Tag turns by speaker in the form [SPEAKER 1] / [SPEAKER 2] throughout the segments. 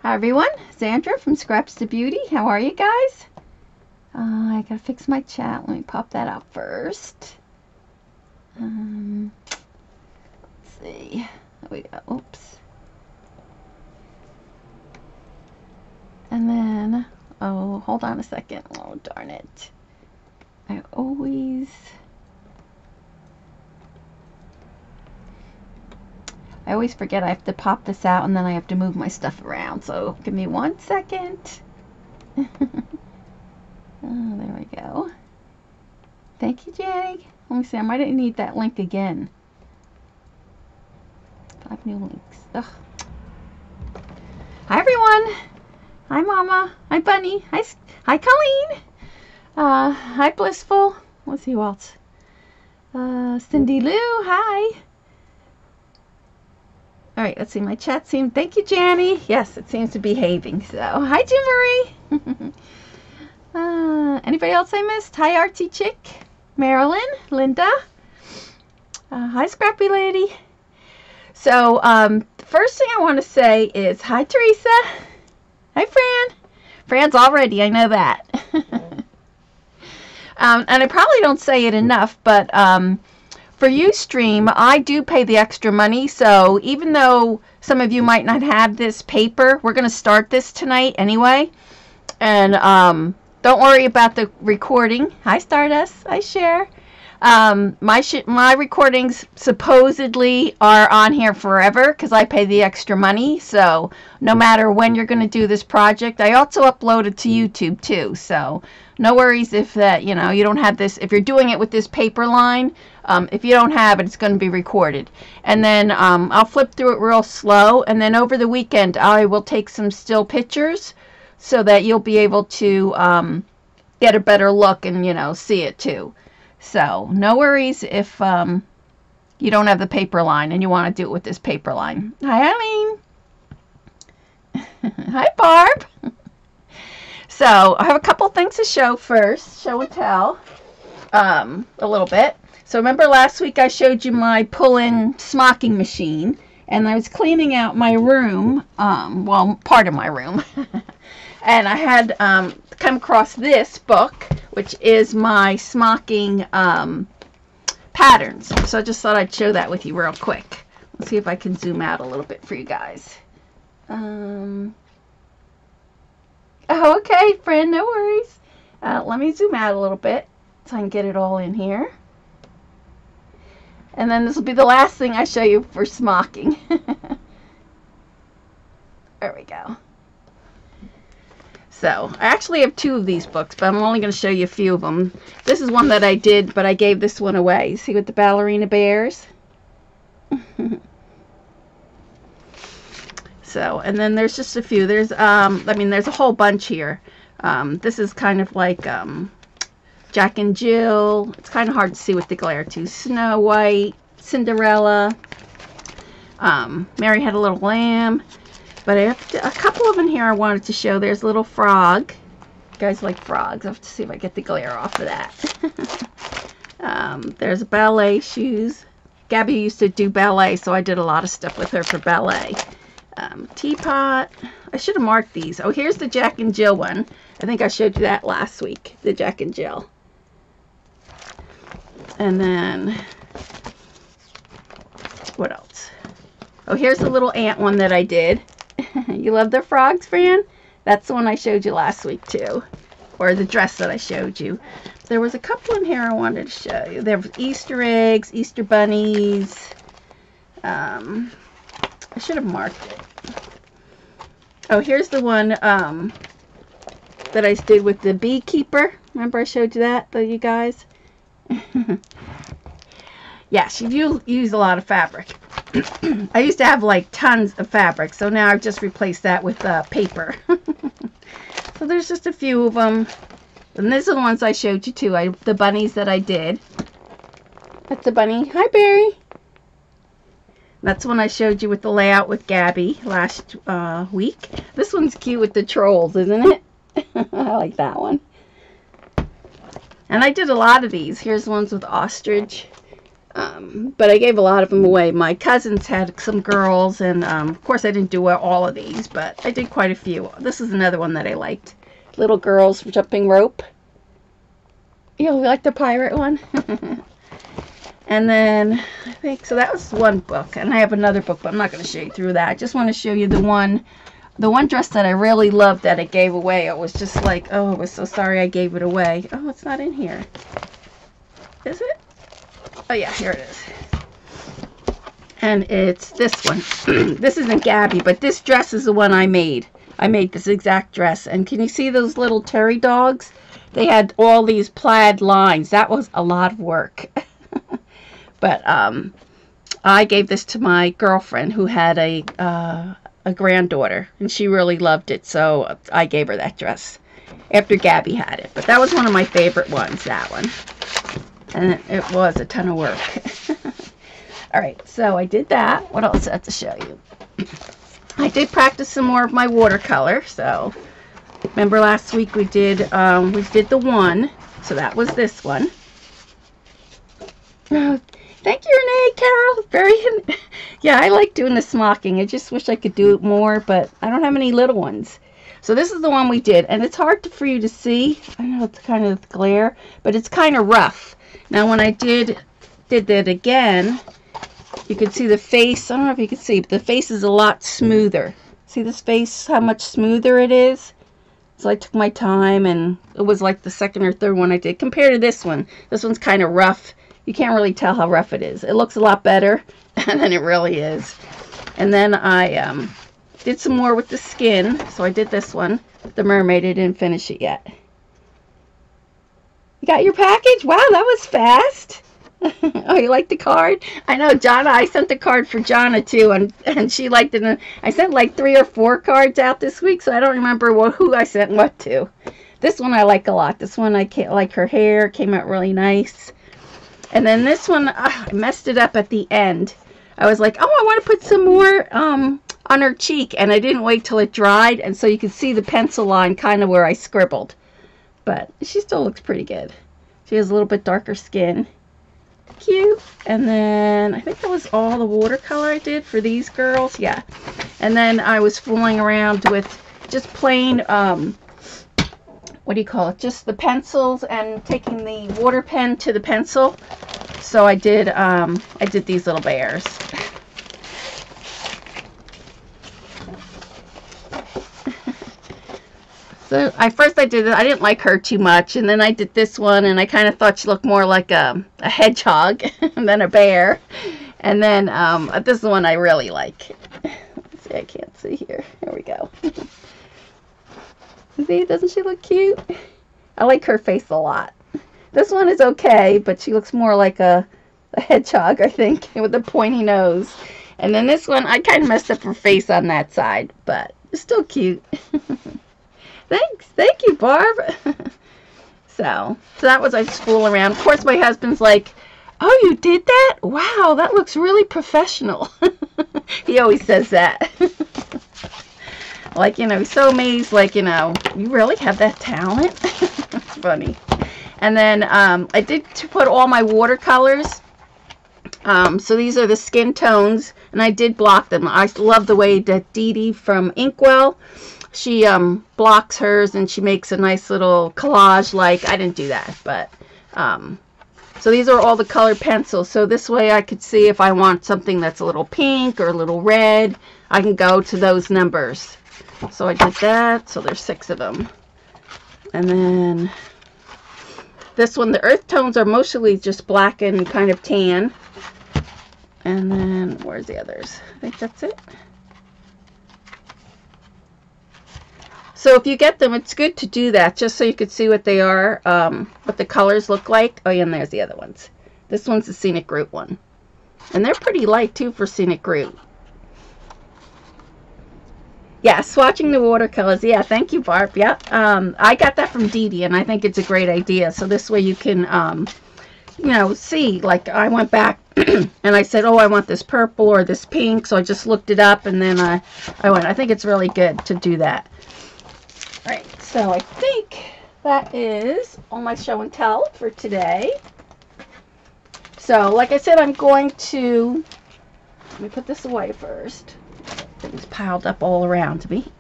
[SPEAKER 1] Hi everyone, Sandra from Scraps to Beauty. How are you guys? I gotta fix my chat. Let me pop that out first. Let's see. There we go. Oops. And then, oh, hold on a second. Oh, darn it. I always forget I have to pop this out and then I have to move my stuff around. So give me 1 second. Oh, there we go. Thank you, Jay. Let me see. I might need that link again. 5 new links. Ugh. Hi, everyone. Hi, Mama. Hi, Bunny. Hi, Colleen. Hi, Blissful. Let's see who else. Cindy Lou. Hi. All right, let's see. My chat seems. Thank you, Janny. Yes, it seems to be behaving. So, hi, Jim Marie. Anybody else I missed? Hi, Archie Chick, Marilyn, Linda. Hi, Scrappy Lady. So, first thing I want to say is hi, Teresa. Hi, Fran. Fran's all ready. I know that. And I probably don't say it enough, but for Ustream, I do pay the extra money, so even though some of you might not have this paper, we're going to start this tonight anyway. And don't worry about the recording. Hi, Stardust. Hi, Cher. My recordings supposedly are on here forever because I pay the extra money. So no matter when you're going to do this project, I also upload it to YouTube too. So no worries if you don't have this. If you're doing it with this paper line, if you don't have it, it's going to be recorded. And then I'll flip through it real slow. And then over the weekend, I will take some still pictures so that you'll be able to get a better look and see it too. So no worries if you don't have the paper line and you want to do it with this paper line. Hi, Eileen. Hi, Barb. So I have a couple things to show first. Show and tell a little bit. So remember last week I showed you my pull-in smocking machine, and I was cleaning out my room, well, part of my room. And I had come across this book, which is my smocking patterns. So I just thought I'd show that with you real quick. Let's see if I can zoom out a little bit for you guys. Oh, okay, friend, no worries. Let me zoom out a little bit so I can get it all in here. And then this will be the last thing I show you for smocking. There we go. So, I actually have 2 of these books, but I'm only going to show you a few of them. This is one that I did, but I gave this one away. You see with the ballerina bears? So, and then there's just a few. There's, there's a whole bunch here. This is kind of like Jack and Jill. It's kind of hard to see with the glare, too. Snow White, Cinderella, Mary Had a Little Lamb. But I have a couple of them here I wanted to show. There's a little frog. You guys like frogs. I have to see if I get the glare off of that. There's ballet shoes. Gabby used to do ballet, so I did a lot of stuff with her for ballet. Teapot. I should have marked these. Oh, here's the Jack and Jill one. I think I showed you that last week, the Jack and Jill. And then, what else? Oh, here's the little ant one that I did. You love the frogs, Fran? That's the one I showed you last week, too. Or the dress that I showed you. There was a couple in here I wanted to show you. There was Easter eggs, Easter bunnies. I should have marked it. Oh, here's the one that I did with the beekeeper. Remember I showed you that, you guys? Yes, you use a lot of fabric. I used to have like tons of fabric, so now I've just replaced that with paper. So there's just a few of them. And these are the ones I showed you too. The bunnies that I did. That's a bunny. Hi, Barry. That's one I showed you with the layout with Gabby last week. This one's cute with the trolls, isn't it? I like that one. And I did a lot of these. Here's ones with ostrich. But I gave a lot of them away. My cousins had some girls, and of course I didn't do all of these, but I did quite a few. This is another one that I liked. Little girls jumping rope. You like the pirate one? And then I think, so that was one book, and I have another book, but I'm not going to show you through that. I just want to show you the one dress that I really loved that I gave away. It was just like, oh, I was so sorry I gave it away. Oh, it's not in here. Is it? Oh yeah, here it is. And it's this one. This isn't Gabby, but this dress is the one I made. I made this exact dress. And can you see those little terry dogs? They had all these plaid lines. That was a lot of work. But I gave this to my girlfriend who had a granddaughter, and she really loved it, so I gave her that dress after Gabby had it. But that was one of my favorite ones, that one. And it was a ton of work. Alright, so I did that. What else I have to show you? I did practice some more of my watercolor. So remember last week we did the one. So that was this one. Thank you, Renee, Carol. Yeah, I like doing the smocking. I just wish I could do it more, but I don't have any little ones. So this is the one we did, and it's hard for you to see. I know it's kind of glare, but it's kind of rough. Now, when I did that again, you could see the face. I don't know if you can see, but the face is a lot smoother. See this face, how much smoother it is? So I took my time, and it was like the second or third one I did. Compared to this one, this one's kind of rough. You can't really tell how rough it is. It looks a lot better than it really is. And then I did some more with the skin. So I did this one, the mermaid. I didn't finish it yet. You got your package? Wow, that was fast. Oh, you like the card? I know, Jonna. I sent the card for Jonna too, and she liked it. And I sent like 3 or 4 cards out this week, so I don't remember who I sent what to. This one I like a lot. This one I like her hair. Came out really nice. And then this one, I messed it up at the end. I was like, oh, I want to put some more on her cheek. And I didn't wait till it dried. And so you can see the pencil line kind of where I scribbled. But she still looks pretty good. She has a little bit darker skin. Cute. And then I think that was all the watercolor I did for these girls. Yeah. And then I was fooling around with just plain... what do you call it? Just the pencils and taking the water pen to the pencil. So I did these little bears. So I did it. I didn't like her too much, and then I did this one, and I kind of thought she looked more like a hedgehog than a bear. And then this is the one I really like. Let's see, I can't see here. Here we go. See, doesn't she look cute? I like her face a lot. This one is okay, but she looks more like a hedgehog, I think, with a pointy nose. And then this one, I kind of messed up her face on that side, but it's still cute. Thanks. Thank you, Barb. So that was, I just fool around. Of course, my husband's like, oh, you did that? Wow, that looks really professional. He always says that. Like, you know, he's so amazed, like, you know, you really have that talent? It's funny. And then I did put all my watercolors. So these are the skin tones, and I did block them. I love the way that Dee Dee from Inkwell, she blocks hers, and she makes a nice little collage. Like, I didn't do that, but so these are all the colored pencils. So this way I could see if I want something that's a little pink or a little red, I can go to those numbers. So I did that. So there's 6 of them. And then this one, the earth tones are mostly just black and kind of tan. And then where's the others? I think that's it. So if you get them, it's good to do that just so you could see what they are, what the colors look like. Oh, yeah, and there's the other ones. This one's the Scenic Route one. And they're pretty light, too, for Scenic Route. Yeah, swatching the watercolors. Yeah, thank you, Barb. Yeah, I got that from Dee Dee, and I think it's a great idea. So this way you can, you know, see. Like, I went back and I said, oh, I want this purple or this pink. So I just looked it up, and then I went. I think it's really good to do that. All right, so I think that is all my show and tell for today. So, like I said, I'm going to, let me put this away first. Things piled up all around me.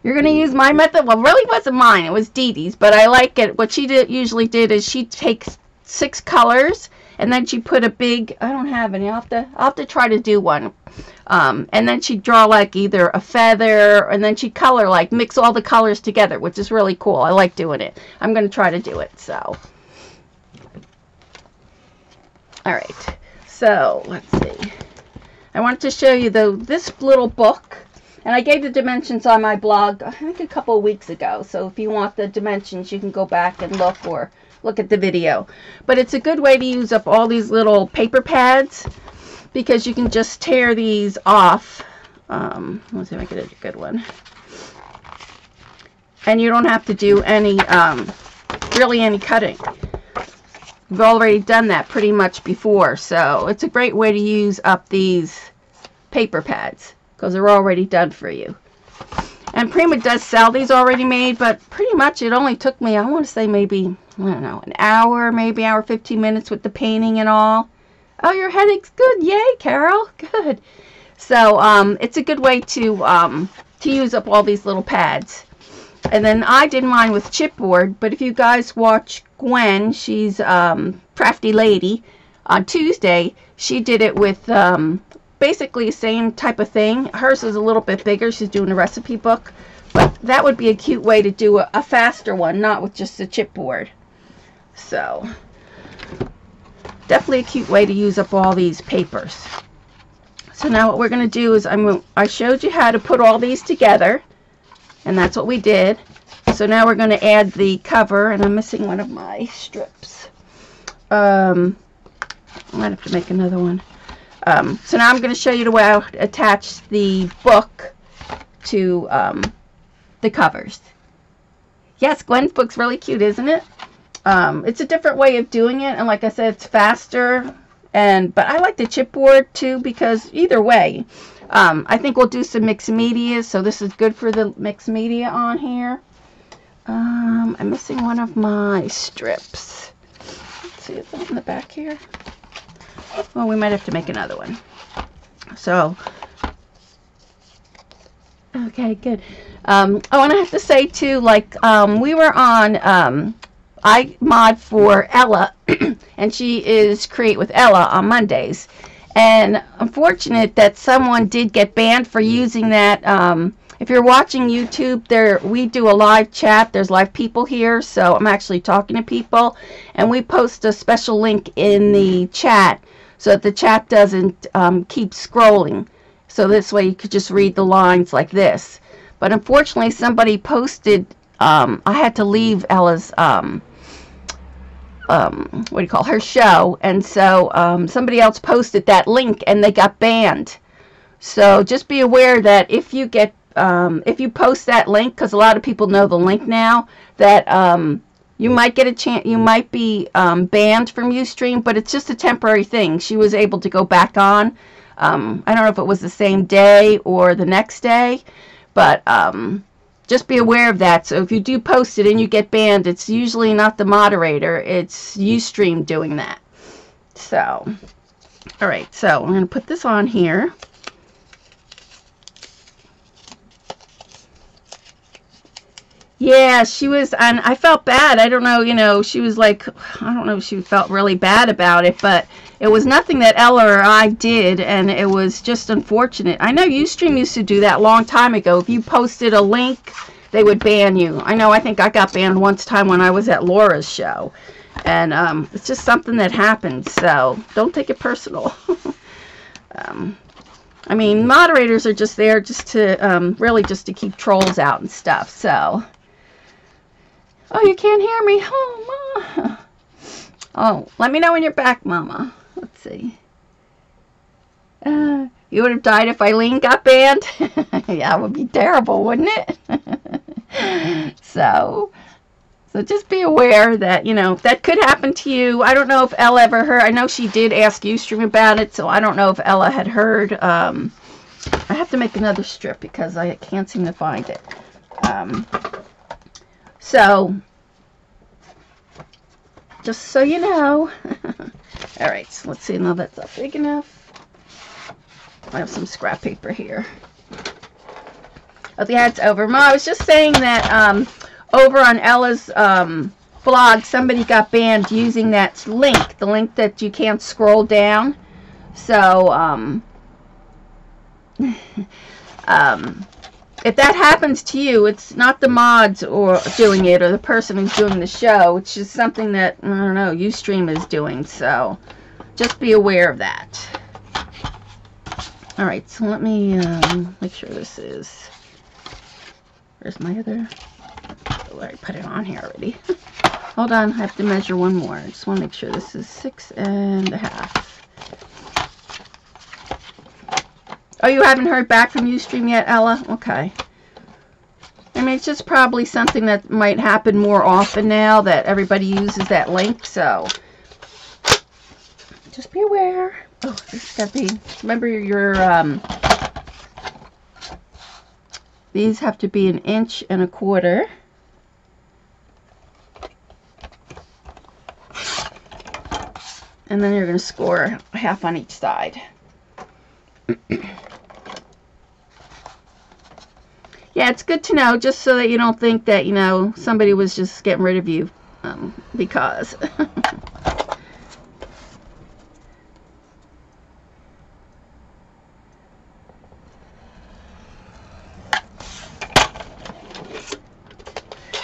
[SPEAKER 1] You're going to use my method. Well, it really wasn't mine. It was Dee Dee's, but I like it. What she usually did is she takes 6 colors, and then she put a big, I don't have any. I'll have to try to do one. And then she'd draw like either a feather, and then she'd color, like mix all the colors together, which is really cool. I like doing it. I'm going to try to do it. So, all right. So, let's see. I wanted to show you this little book, and I gave the dimensions on my blog, I think a couple of weeks ago. So if you want the dimensions, you can go back and look, or look at the video. But it's a good way to use up all these little paper pads, because you can just tear these off. Let's see if I get a good one. And you don't have to do any, really any cutting. We've already done that pretty much before, so it's a great way to use up these paper pads because they're already done for you. And Prima does sell these already made, but pretty much it only took me, I want to say maybe, I don't know, an hour, maybe hour 15 minutes with the painting and all. Oh, your headache's good. Yay, Carol. Good. So it's a good way to use up all these little pads. And then I did mine with chipboard, but if you guys watch Gwen, she's Crafty Lady, on Tuesday, she did it with basically the same type of thing. Hers is a little bit bigger. She's doing a recipe book, but that would be a cute way to do a faster one, not with just a chipboard. So definitely a cute way to use up all these papers. So now what we're going to do is I showed you how to put all these together. And that's what we did. So now we're going to add the cover, and I'm missing one of my strips. I might have to make another one. So now I'm going to show you the way I attach the book to the covers. Yes, Gwen's book's really cute, isn't it? It's a different way of doing it, and like I said, it's faster. But I like the chipboard too, because either way, I think we'll do some mixed media, so this is good for the mixed media on here. I'm missing one of my strips. Let's see, is that in the back here? Well, we might have to make another one. So, okay, good. Oh, and I have to say too, like, we were on iMod for Ella, and she is Create with Ella on Mondays. And unfortunate that someone did get banned for using that. If you're watching YouTube, we do a live chat. There's live people here, so I'm actually talking to people. And we post a special link in the chat so that the chat doesn't keep scrolling. So this way you could just read the lines like this. But unfortunately, somebody posted, I had to leave Ella's what do you call her show, and so somebody else posted that link and they got banned. So just be aware that if you get if you post that link, because a lot of people know the link now, that you might get a chance, you might be banned from Ustream, but it's just a temporary thing. She was able to go back on. I don't know if it was the same day or the next day, but just be aware of that. So if you do post it and you get banned, it's usually not the moderator, it's Ustream doing that. So, all right, so I'm going to put this on here. Yeah, she was, and I felt bad. I don't know, you know, she was like, I don't know if she felt really bad about it, but it was nothing that Ella or I did, and it was just unfortunate. I know Ustream used to do that a long time ago. If you posted a link, they would ban you. I know, I think I got banned once time when I was at Laura's show. And it's just something that happens, so don't take it personal. I mean, moderators are just there just to, really just to keep trolls out and stuff, so. Oh, you can't hear me? Oh, Ma. Oh, let me know when you're back, Mama. Let's see. You would have died if Eileen got banned? Yeah, it would be terrible, wouldn't it? So just be aware that, you know, that could happen to you. I don't know if Ella ever heard. I know she did ask Ustream about it, so I don't know if Ella had heard. I have to make another strip because I can't seem to find it. So, just so you know, All right, so let's see. Now that's not big enough. I have some scrap paper here. Oh, yeah, it's over. Ma, I was just saying that over on Ella's blog, somebody got banned using that link, the link that you can't scroll down. So, if that happens to you, it's not the mods or doing it or the person who's doing the show. It's just something that, I don't know, Ustream is doing. So just be aware of that. All right, so let me make sure this is, where's my other, oh, I put it on here already. Hold on, I have to measure one more. I just want to make sure this is 6.5. Oh, you haven't heard back from Ustream yet, Ella? Okay. I mean, it's just probably something that might happen more often now that everybody uses that link, so just be aware. Oh, this got to be, remember your, these have to be 1.25 inches. And then you're going to score half on each side. Yeah, it's good to know, just so that you don't think that, you know, somebody was just getting rid of you because.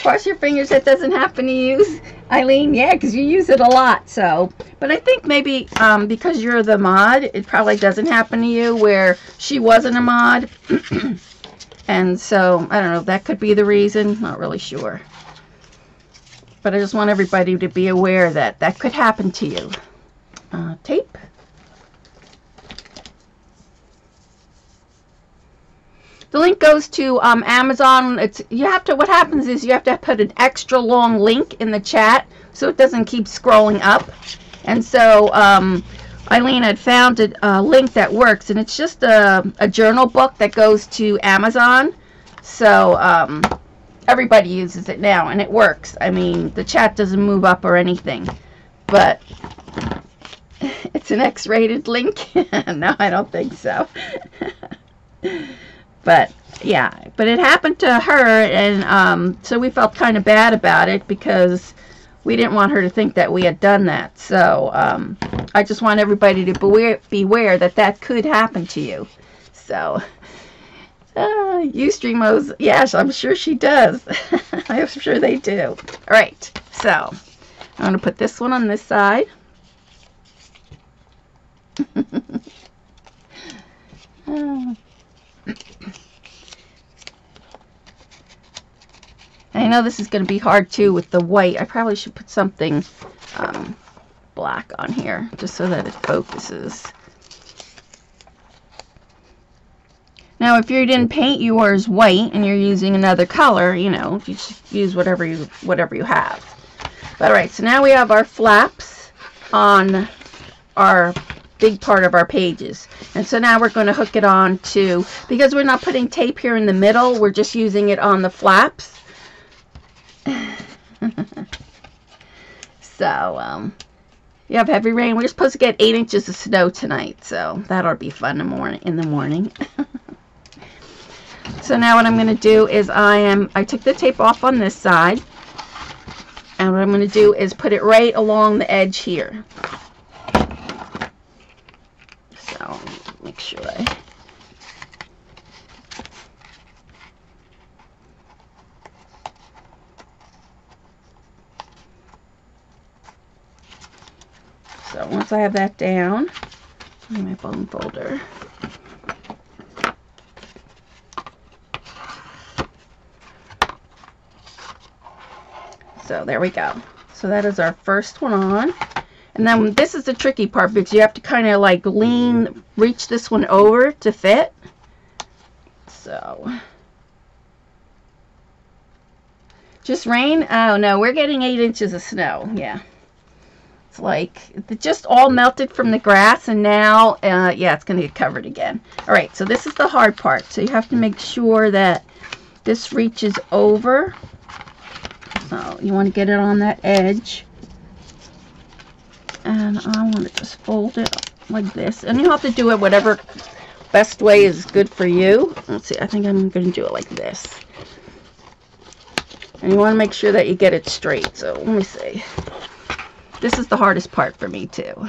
[SPEAKER 1] Cross your fingers that doesn't happen to you, Eileen. Yeah, because you use it a lot. So, but I think maybe because you're the mod, it probably doesn't happen to you, where she wasn't a mod. And so, I don't know, that could be the reason. Not really sure. But I just want everybody to be aware that that could happen to you. Tape. The link goes to Amazon. What happens is you have to put an extra long link in the chat so it doesn't keep scrolling up. And so Eileen had found a link that works, and it's just a journal book that goes to Amazon. So everybody uses it now, and it works. I mean, the chat doesn't move up or anything, but it's an X-rated link. No, I don't think so. But yeah, but it happened to her, and so we felt kind of bad about it because we didn't want her to think that we had done that. So I just want everybody to beware that that could happen to you. So Ustream knows, yes, I'm sure she does. I'm sure they do. All right, so I'm going to put this one on this side. I know this is going to be hard too with the white. I probably should put something black on here just so that it focuses. Now, if you didn't paint yours white and you're using another color, you know, you just use whatever you have. But all right, so now we have our flaps on our big part of our pages, and so now we're going to hook it on to, because we're not putting tape here in the middle, we're just using it on the flaps. So you have heavy rain. We're supposed to get 8 inches of snow tonight, so that'll be fun in the morning. So now what I'm going to do is I took the tape off on this side, and what I'm going to do is put it right along the edge here. So make sure So once I have that down, my bone folder. So there we go. So that is our first one on. And then this is the tricky part, because you have to kind of like reach this one over to fit. So just rain? Oh no, we're getting 8 inches of snow. Yeah. It's like it just all melted from the grass, and now yeah, it's going to get covered again. All right, so this is the hard part. So you have to make sure that this reaches over. So you want to get it on that edge. And I want to just fold it like this. And you'll have to do it whatever best way is good for you. Let's see, I think I'm going to do it like this. And you want to make sure that you get it straight. So let me see. This is the hardest part for me too.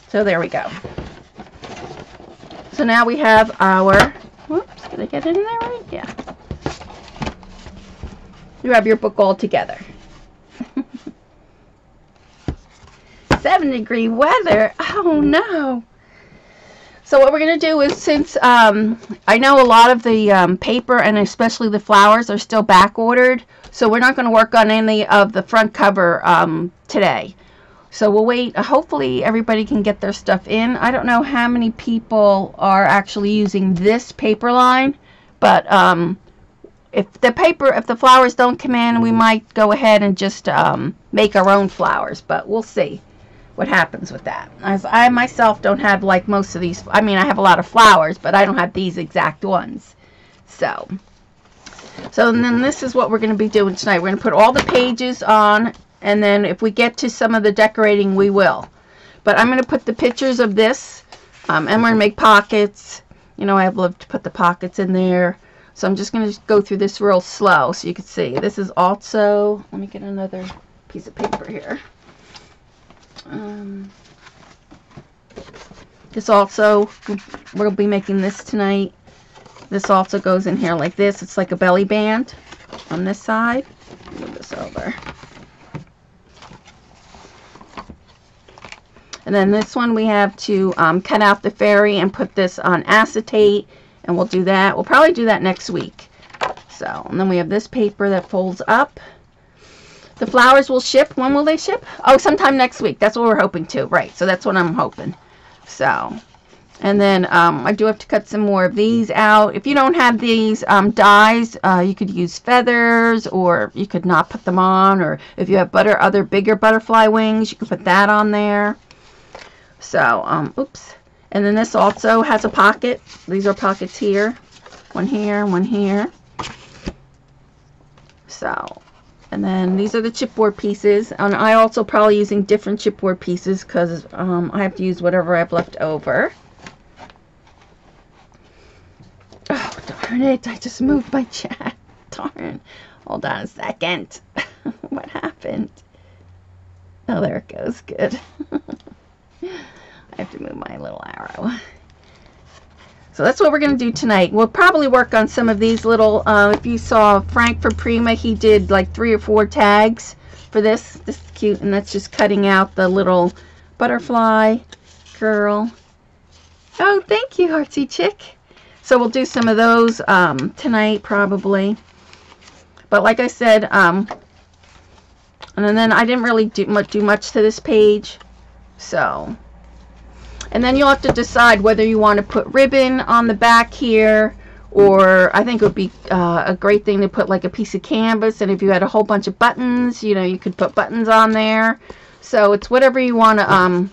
[SPEAKER 1] So there we go. So now we have our, whoops, did I get it in there right? Yeah. You have your book all together. 7-degree weather. Oh no. So what we're going to do is, since I know a lot of the paper and especially the flowers are still back ordered, so we're not going to work on any of the front cover today. So we'll wait. Hopefully everybody can get their stuff in. I don't know how many people are actually using this paper line, but if the flowers don't come in, we might go ahead and just make our own flowers, but we'll see what happens with that. As I myself don't have like most of these. I mean, I have a lot of flowers, but I don't have these exact ones. So then this is what we're going to be doing tonight. We're going to put all the pages on, and then if we get to some of the decorating, we will. But I'm going to put the pictures of this, and we're going to make pockets. You know, I love to put the pockets in there. So I'm just going to go through this real slow so you can see. This is also, let me get another piece of paper here. This also, we'll be making this tonight. This also goes in here like this. It's like a belly band on this side. Move this over. And then this one we have to cut out the fairy and put this on acetate, and we'll do that. We'll probably do that next week. So, and then we have this paper that folds up. The flowers will ship. When will they ship? Oh, sometime next week. That's what we're hoping to. Right, so that's what I'm hoping. So, and then I do have to cut some more of these out. If you don't have these dies, you could use feathers, or you could not put them on, or if you have other bigger butterfly wings, you can put that on there. So, oops. And then this also has a pocket. These are pockets here. One here, one here. So, and then these are the chipboard pieces. And I also probably using different chipboard pieces because I have to use whatever I have left over. Oh, darn it. I just moved my chat. Darn. Hold on a second. What happened? Oh, there it goes. Good. I have to move my little arrow. So that's what we're going to do tonight. We'll probably work on some of these little, if you saw Frank for Prima, he did like 3 or 4 tags for this. This is cute, and that's just cutting out the little butterfly girl. Oh, thank you, Artsy Chick. So we'll do some of those tonight, probably. But like I said, and then I didn't really do much to this page. So, and then you'll have to decide whether you want to put ribbon on the back here, or I think it would be a great thing to put like a piece of canvas, and if you had a whole bunch of buttons, you know, you could put buttons on there. So it's whatever you want to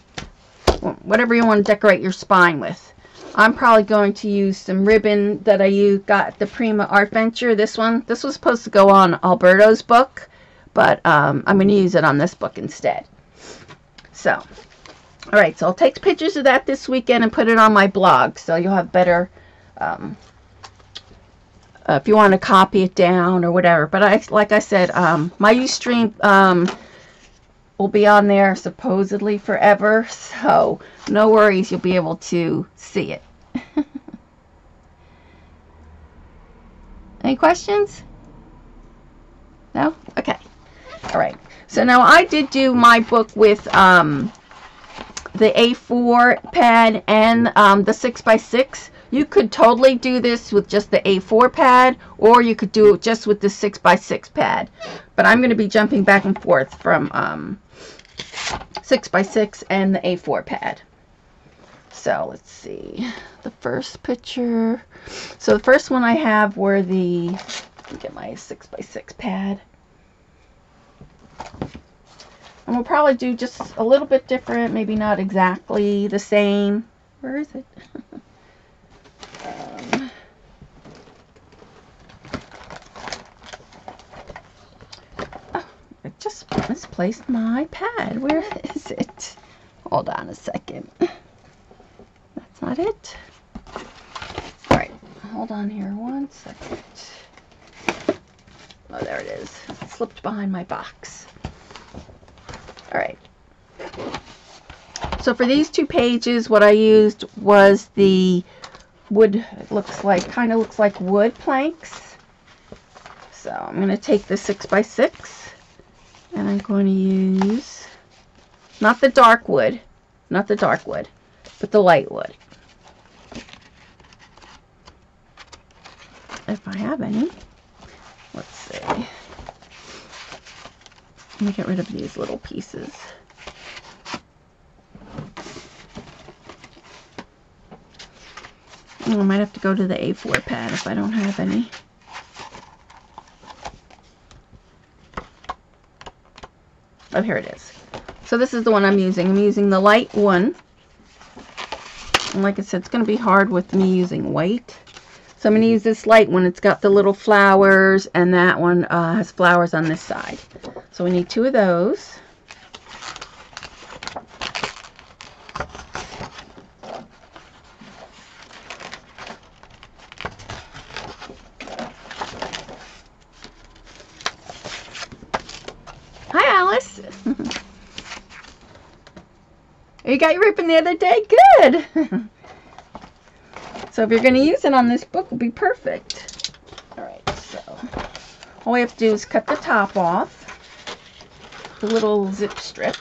[SPEAKER 1] decorate your spine with. I'm probably going to use some ribbon that I got at the Prima Art Venture. This one, this was supposed to go on Alberto's book, but I'm going to use it on this book instead. So, all right, so I'll take pictures of that this weekend and put it on my blog, so you'll have better, if you want to copy it down or whatever. But like I said, my Ustream will be on there supposedly forever, so no worries, you'll be able to see it. Any questions? No? Okay. All right. So now I did do my book with the A4 pad and the 6x6. You could totally do this with just the A4 pad, or you could do it just with the 6x6 pad. But I'm going to be jumping back and forth from 6x6 and the A4 pad. So let's see. The first picture. So the first one I have were the, let me get my 6x6 pad. And we'll probably do just a little bit different, maybe not exactly the same. Where is it? Oh, I just misplaced my pad. Where is it? Hold on a second. That's not it. All right, hold on here 1 second. Oh, there it is. It slipped behind my box. All right. So for these 2 pages, what I used was the wood. It looks like, kind of looks like wood planks. So I'm going to take the 6x6 and I'm going to use not the dark wood, but the light wood. If I have any. Let's see. Let me get rid of these little pieces. Oh, I might have to go to the A4 pad if I don't have any. Oh, here it is. So this is the one I'm using. I'm using the light one. And like I said, it's going to be hard with me using white. So I'm going to use this light one. It's got the little flowers, and that one has flowers on this side. So we need 2 of those. Hi, Alice. You got your ribbon the other day? Good. So if you're going to use it on this book, it'll be perfect. All right, so all we have to do is cut the top off, the little zip strip.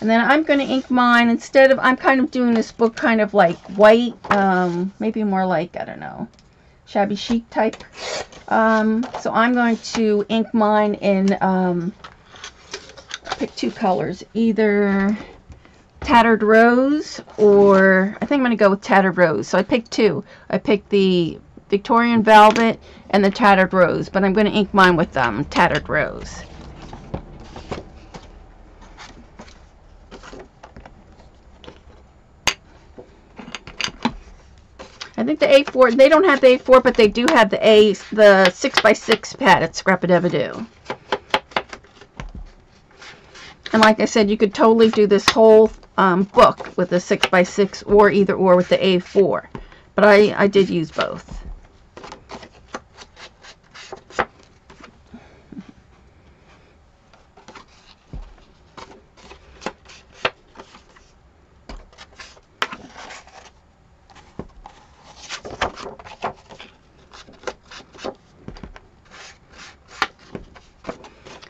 [SPEAKER 1] And then I'm going to ink mine. Instead of, I'm kind of doing this book kind of like white, maybe more like, I don't know, shabby chic type. So I'm going to ink mine in, pick 2 colors, either Tattered Rose or, I think I'm going to go with Tattered Rose. So I picked 2. I picked the Victorian Velvet and the Tattered Rose, but I'm going to ink mine with Tattered Rose. I think the A4, they don't have the A4, but they do have the 6x6 pad at Scrap-a-Deva-Doo. And like I said, you could totally do this whole book with a 6x6 or either or with the A4. But I did use both.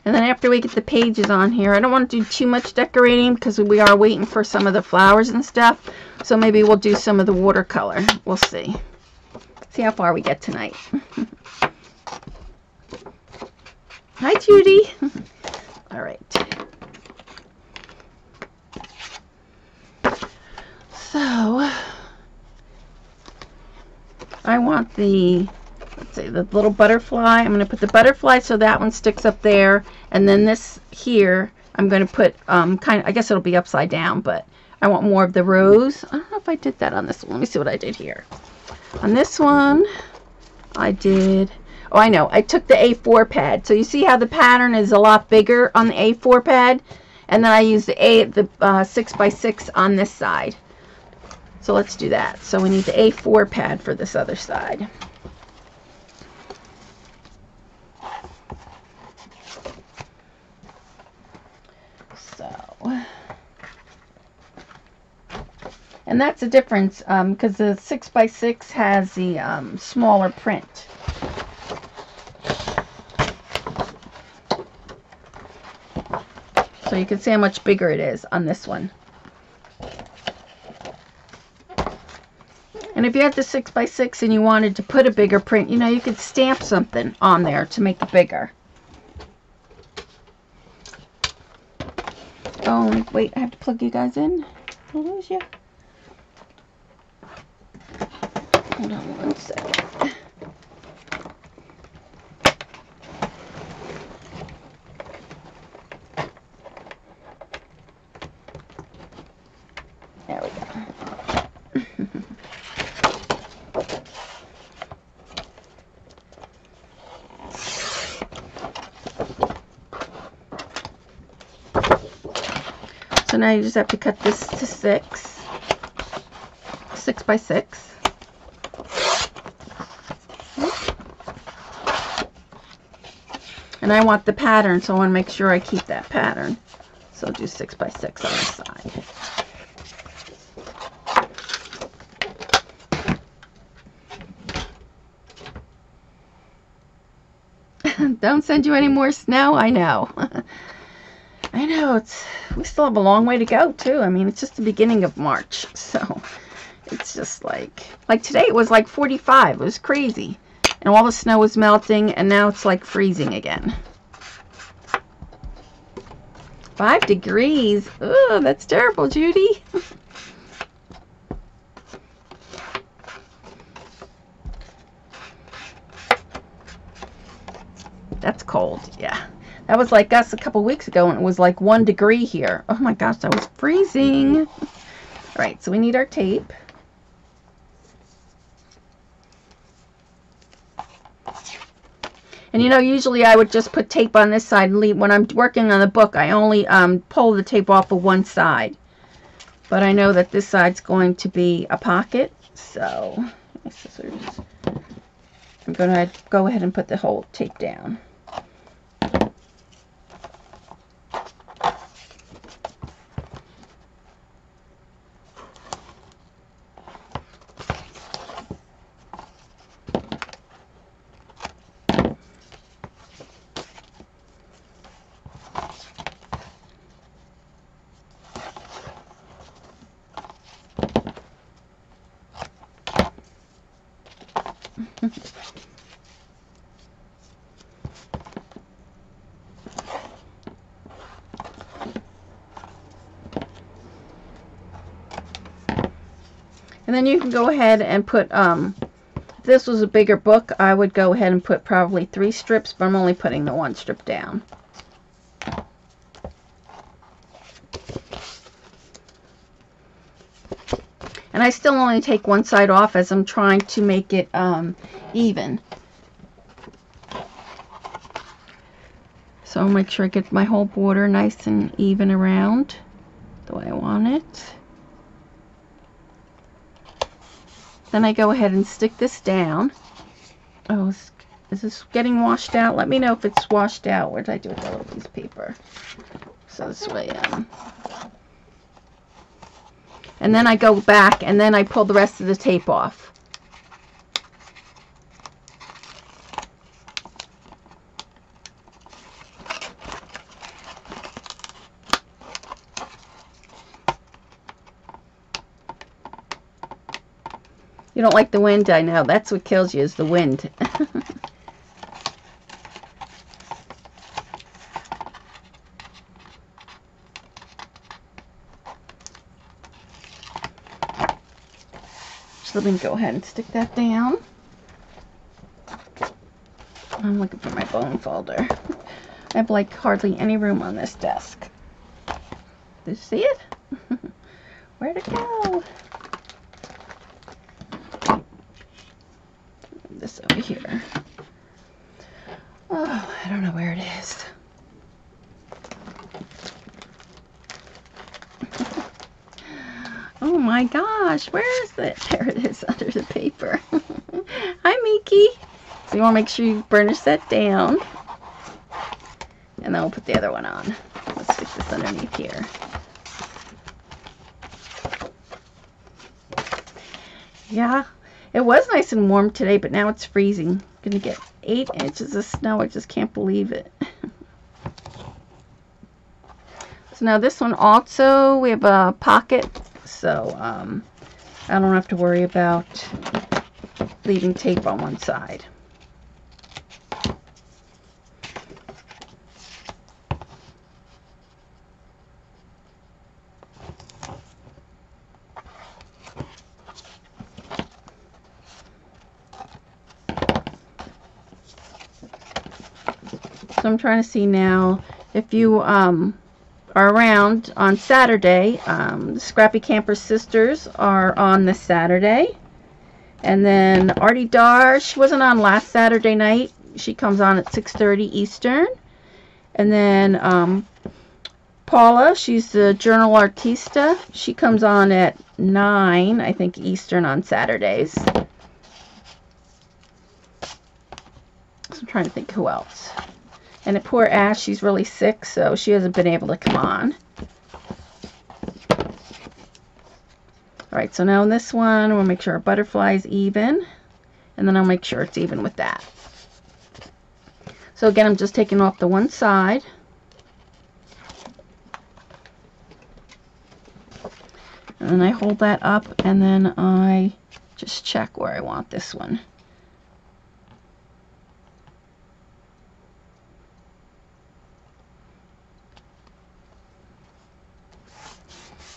[SPEAKER 1] And then after we get the pages on here, I don't want to do too much decorating because we are waiting for some of the flowers and stuff. So maybe we'll do some of the watercolor. We'll see. See how far we get tonight. Hi, Judy. All right. So I want the, let's see, the little butterfly. I'm going to put the butterfly so that one sticks up there. And then this here, I'm going to put kind of, I guess it'll be upside down, but I want more of the rose. I don't know if I did that on this one. Let me see what I did here. On this one, I did, oh, I know. I took the A4 pad. So you see how the pattern is a lot bigger on the A4 pad? And then I used the 6x6 on this side. So let's do that. So we need the A4 pad for this other side. And that's the difference because the 6x6 has the smaller print. So you can see how much bigger it is on this one. And if you had the 6x6 and you wanted to put a bigger print, you know, you could stamp something on there to make it bigger. Oh, wait, I have to plug you guys in. I'll lose you. Hold on one second. So now you just have to cut this to 6 by 6. And I want the pattern, so I want to make sure I keep that pattern. So I'll do 6 by 6 on this side. Don't send you any more snow? I know. I know, we still have a long way to go too. I mean, it's just the beginning of March, so it's just like today it was like 45. It was crazy. And all the snow was melting, and now it's like freezing again. 5 degrees. Oh, that's terrible, Judy. That's cold, yeah. That was like us a couple weeks ago, and it was like 1 degree here. Oh my gosh, that was freezing. All right, so we need our tape. And you know, usually I would just put tape on this side and leave. When I'm working on the book, I only pull the tape off of one side. But I know that this side's going to be a pocket, so my scissors. I'm going to go ahead and put the whole tape down. And then you can go ahead and put, if this was a bigger book, I would go ahead and put probably 3 strips, but I'm only putting the 1 strip down. And I still only take one side off as I'm trying to make it even. So I'll make sure I get my whole border nice and even around the way I want it. Then I go ahead and stick this down. Oh, is this getting washed out? Let me know if it's washed out. What did I do with that little piece of paper? So this way, and then I go back and then I pull the rest of the tape off. You don't like the wind, I know. That's what kills you, is the wind. So let me go ahead and stick that down. I'm looking for my bone folder. I have like hardly any room on this desk. Did you see it? Where'd it go? This over here. Oh, I don't know where it is. Oh my gosh, where is it? There it is, under the paper. Hi, Miki. So you want to make sure you burnish that down. And then we'll put the other one on. Let's stick this underneath here. Yeah, it was nice and warm today, but now it's freezing. I'm gonna get 8 inches of snow. I just can't believe it. So now this one also, we have a pocket, so I don't have to worry about leaving tape on one side. So I'm trying to see now if you are around on Saturday. The Scrappy Camper Sisters are on this Saturday. And then Artie Dar, she wasn't on last Saturday night. She comes on at 6:30 Eastern. And then Paula, she's the Journal Artista. She comes on at 9, I think, Eastern on Saturdays. So I'm trying to think who else. And poor Ash, she's really sick, so she hasn't been able to come on. Alright, so now in this one, we'll make sure our butterfly is even. And then I'll make sure it's even with that. So again, I'm just taking off the one side. And then I hold that up, and then I just check where I want this one.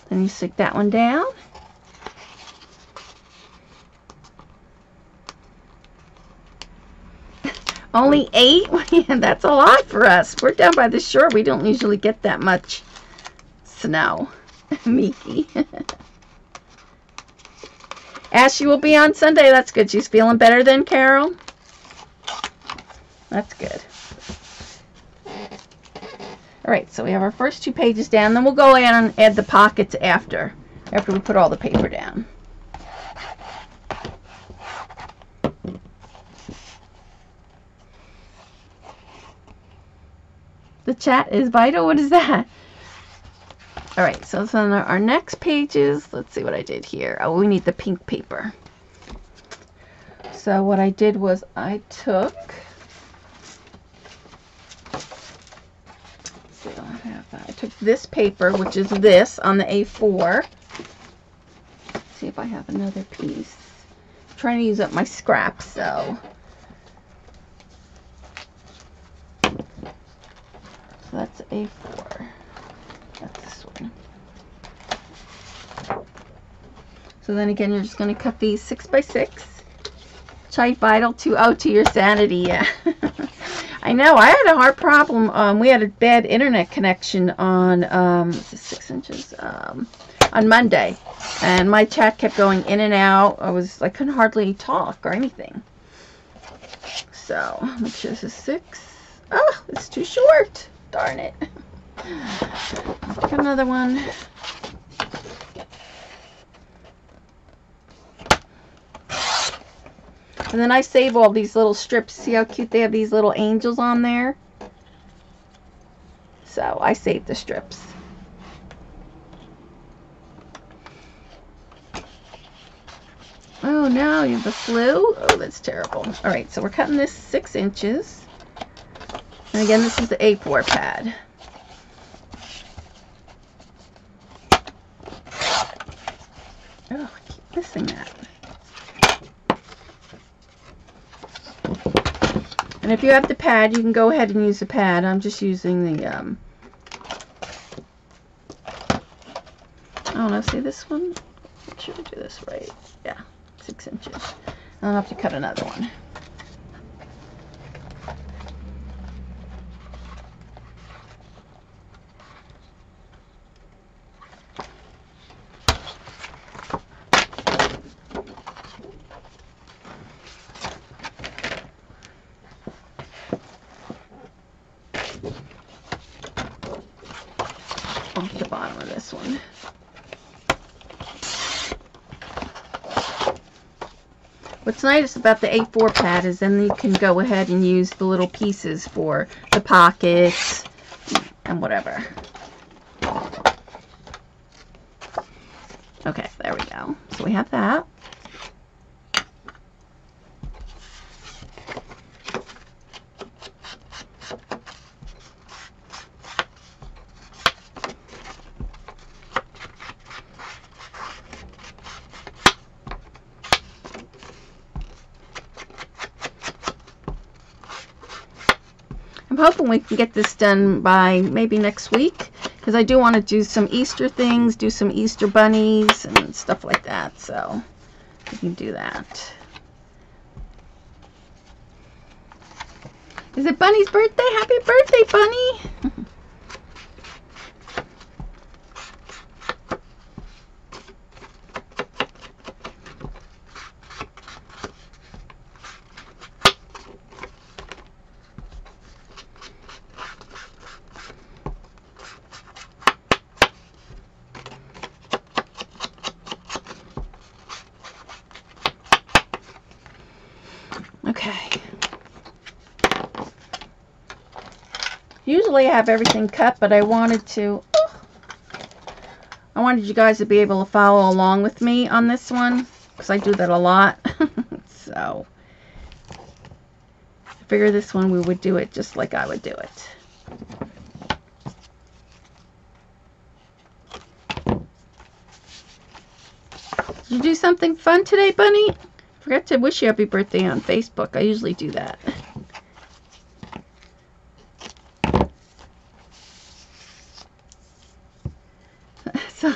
[SPEAKER 1] Then you stick that one down. Only 8? Yeah, that's a lot for us. We're down by the shore. We don't usually get that much snow. Miki. Ashley will be on Sunday. That's good. She's feeling better then, Carol? That's good. Alright, so we have our first 2 pages down. Then we'll go in and add the pockets after we put all the paper down. The chat is vital. What is that? Alright, so on our next pages, let's see what I did here. Oh, we need the pink paper. So what I did was I took, I took this paper, which is this, on the A4. Let's see if I have another piece. I'm trying to use up my scraps, so that's A4. That's this one. So then again, you're just going to cut these 6 by 6. Chai vital to your sanity. Yeah. I know. I had a hard problem. We had a bad internet connection on 6 inches on Monday, and my chat kept going in and out. I couldn't hardly talk or anything. So make sure this is 6. Oh, it's too short. Darn it. Got another one. And then I save all these little strips. See how cute they have these little angels on there? So I save the strips. Oh no, you have the flu? Oh, that's terrible. Alright, so we're cutting this 6 inches. And again, this is the A4 pad. Oh, I keep missing that. And if you have the pad, you can go ahead and use the pad. I'm just using the, I don't know, see this one? Make sure to do this right. Yeah, 6 inches. I'll have to cut another one. Off the bottom of this one. What's nice about the A4 pad is then you can go ahead and use the little pieces for the pockets and whatever. Okay, there we go. So we have that. I'm hoping we can get this done by maybe next week, because I do want to do some Easter things, do some Easter bunnies and stuff like that, so we can do that. Is it Bunny's birthday? Happy birthday, Bunny! Usually I have everything cut, but I wanted you guys to be able to follow along with me on this one, because I do that a lot. So I figure this one we would do it just like I would do it. Did you do something fun today, Bunny? I forgot to wish you happy birthday on Facebook. I usually do that. So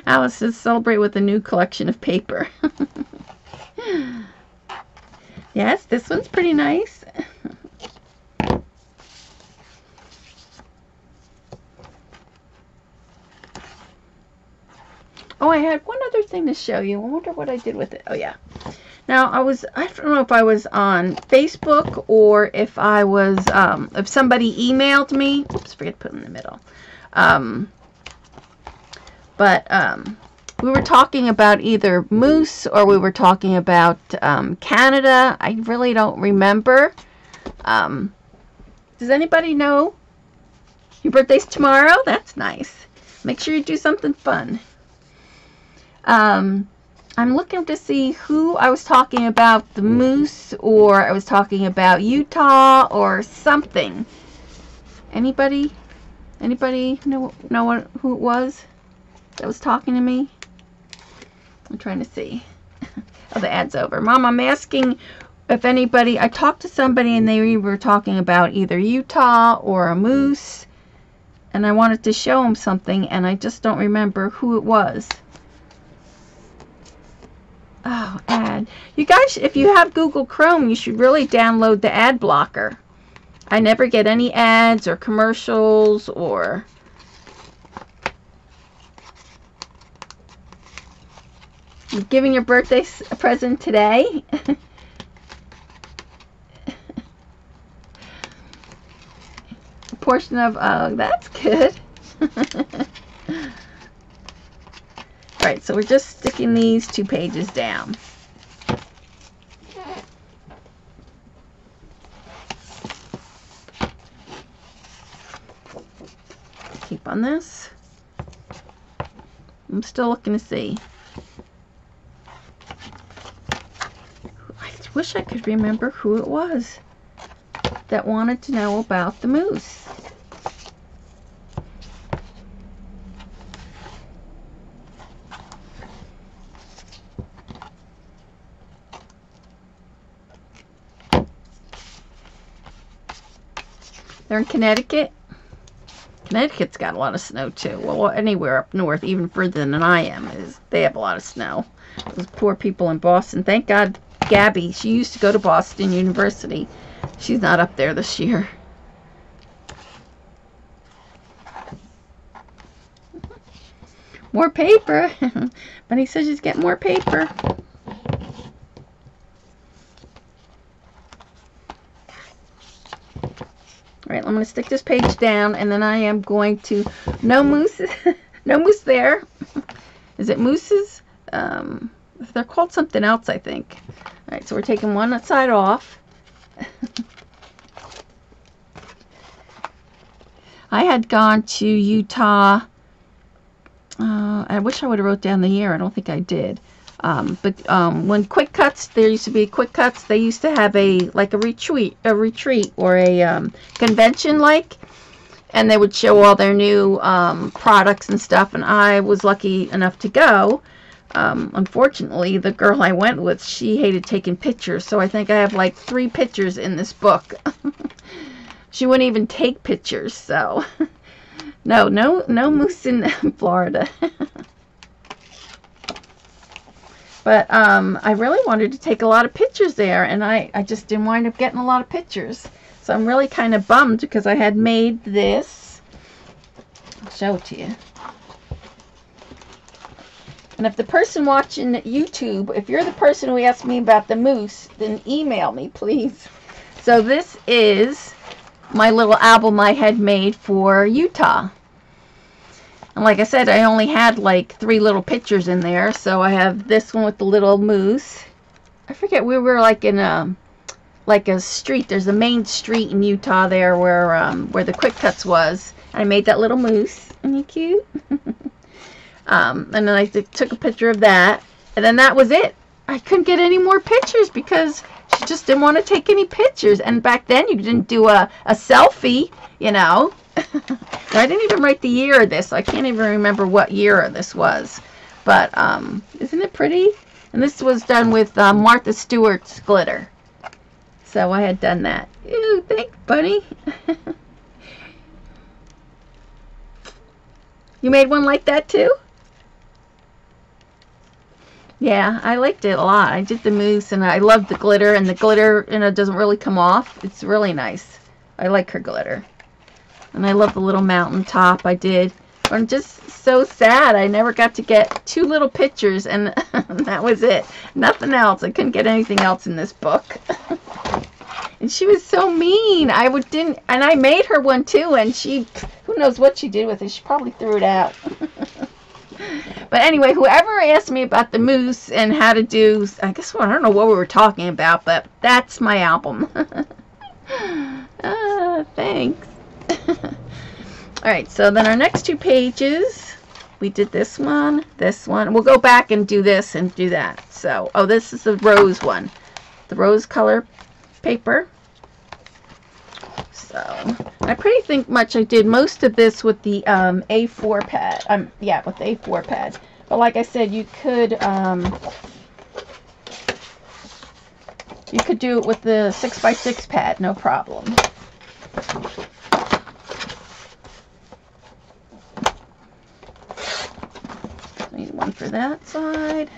[SPEAKER 1] Alice says celebrate with a new collection of paper. Yes, this one's pretty nice. Oh, I had one other thing to show you. I wonder what I did with it. Oh, yeah. Now, I don't know if I was on Facebook or if I was, if somebody emailed me. Oops, forget to put it in the middle. We were talking about either moose or we were talking about Canada. I really don't remember. Does anybody know? Your birthday's tomorrow? That's nice. Make sure you do something fun. I'm looking to see who I was talking about, the moose, or I was talking about Utah or something. Anybody know who it was that was talking to me? I'm trying to see. Oh, the ad's over. Mom, I'm asking if anybody, I talked to somebody and they were talking about either Utah or a moose, and I wanted to show them something, and I just don't remember who it was. Oh, ad. You guys, if you have Google Chrome, you should really download the ad blocker. I never get any ads or commercials or... You're giving your birthday present today? A portion of... Oh, that's good. Alright, so we're just sticking these 2 pages down. Keep on this. I'm still looking to see. I wish I could remember who it was that wanted to know about the moose. They're in Connecticut. Connecticut's got a lot of snow too. Well, anywhere up north, even further than I am, they have a lot of snow. Those poor people in Boston. Thank God Gabby, she used to go to Boston University. She's not up there this year. More paper. But he says she's getting more paper. Alright, I'm going to stick this page down, and then I am going to... No moose. No moose there. Is it mooses? They're called something else, I think. Alright, so we're taking one side off. I had gone to Utah. I wish I would have wrote down the year. I don't think I did. When Quick Cuts, there used to be Quick Cuts, they used to have a retreat or a convention and they would show all their new products and stuff, and I was lucky enough to go. Unfortunately, the girl I went with, she hated taking pictures, so I think I have like 3 pictures in this book. She wouldn't even take pictures, so no moose in Florida. But I really wanted to take a lot of pictures there, and I just didn't wind up getting a lot of pictures. So I'm really kind of bummed because I had made this. I'll show it to you. And if the person watching YouTube, if you're the person who asked me about the moose, then email me, please. So this is my little album I had made for Utah. And like I said, I only had like 3 little pictures in there. So I have this one with the little moose. I forget, we were like in a like a street. There's a main street in Utah there where the Quick Cuts was. And I made that little moose. Isn't he cute? And then I took a picture of that. And then that was it. I couldn't get any more pictures because she just didn't want to take any pictures. And back then you didn't do a selfie, you know. I didn't even write the year of this. So I can't even remember what year this was. But isn't it pretty? And this was done with Martha Stewart's glitter. So I had done that. Ew, thanks, buddy. You made one like that too? Yeah, I liked it a lot. I did the moose and I love the glitter, and the glitter, you know, doesn't really come off. It's really nice. I like her glitter. And I love the little mountain top I did. I'm just so sad I never got to get 2 little pictures, and that was it. Nothing else. I couldn't get anything else in this book. And she was so mean. And I made her one too, and she, who knows what she did with it. She probably threw it out. But anyway, whoever asked me about the moose and how to do, I guess, well, I don't know what we were talking about, but that's my album. Thanks. Alright, so then our next 2 pages, we did this one. We'll go back and do this and do that. So, oh, this is the rose one. The rose color paper. So, I pretty think much I did most of this with the A4 pad. Yeah, with the A4 pad. But like I said, you could do it with the 6x6 pad, no problem. Need one for that side.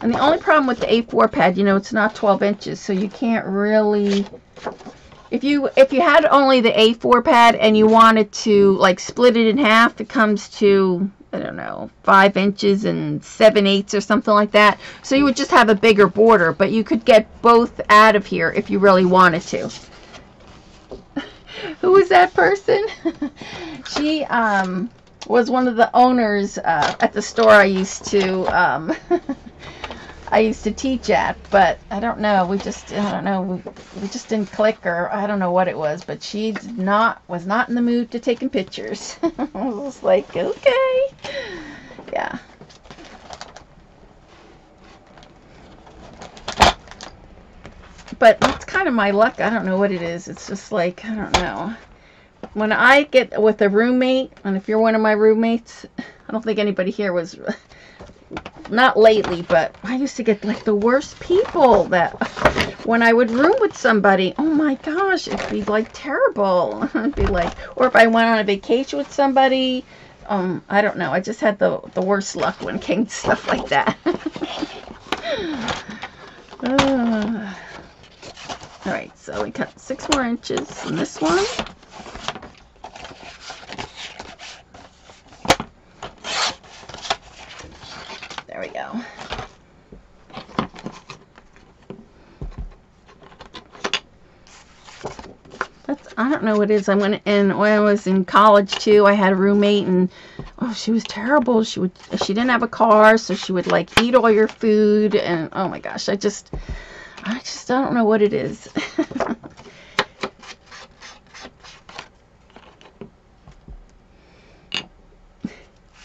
[SPEAKER 1] And the only problem with the A4 pad, you know, it's not 12 inches, so you can't really, if you had only the A4 pad and you wanted to like split it in half, it comes to, I don't know, 5 inches and 7/8 or something like that. So you would just have a bigger border, but you could get both out of here if you really wanted to. Who was that person? She was one of the owners at the store I used to teach at, but I don't know, we just didn't click, or I don't know what it was, but she was not in the mood to taking pictures. I was like, okay, yeah. But that's kind of my luck. I don't know what it is. It's just like, I don't know. When I get with a roommate, and if you're one of my roommates, I don't think anybody here was, not lately, but I used to get like the worst people that when I would room with somebody, oh my gosh, it'd be like terrible. It'd be like, or if I went on a vacation with somebody, I don't know. I just had the worst luck when it came to stuff like that. Alright, so we cut 6 more inches in this one. There we go. I don't know what it is. When I was in college too, I had a roommate, and oh, she was terrible. She didn't have a car, so she would like eat all your food, and oh my gosh, I just don't know what it is.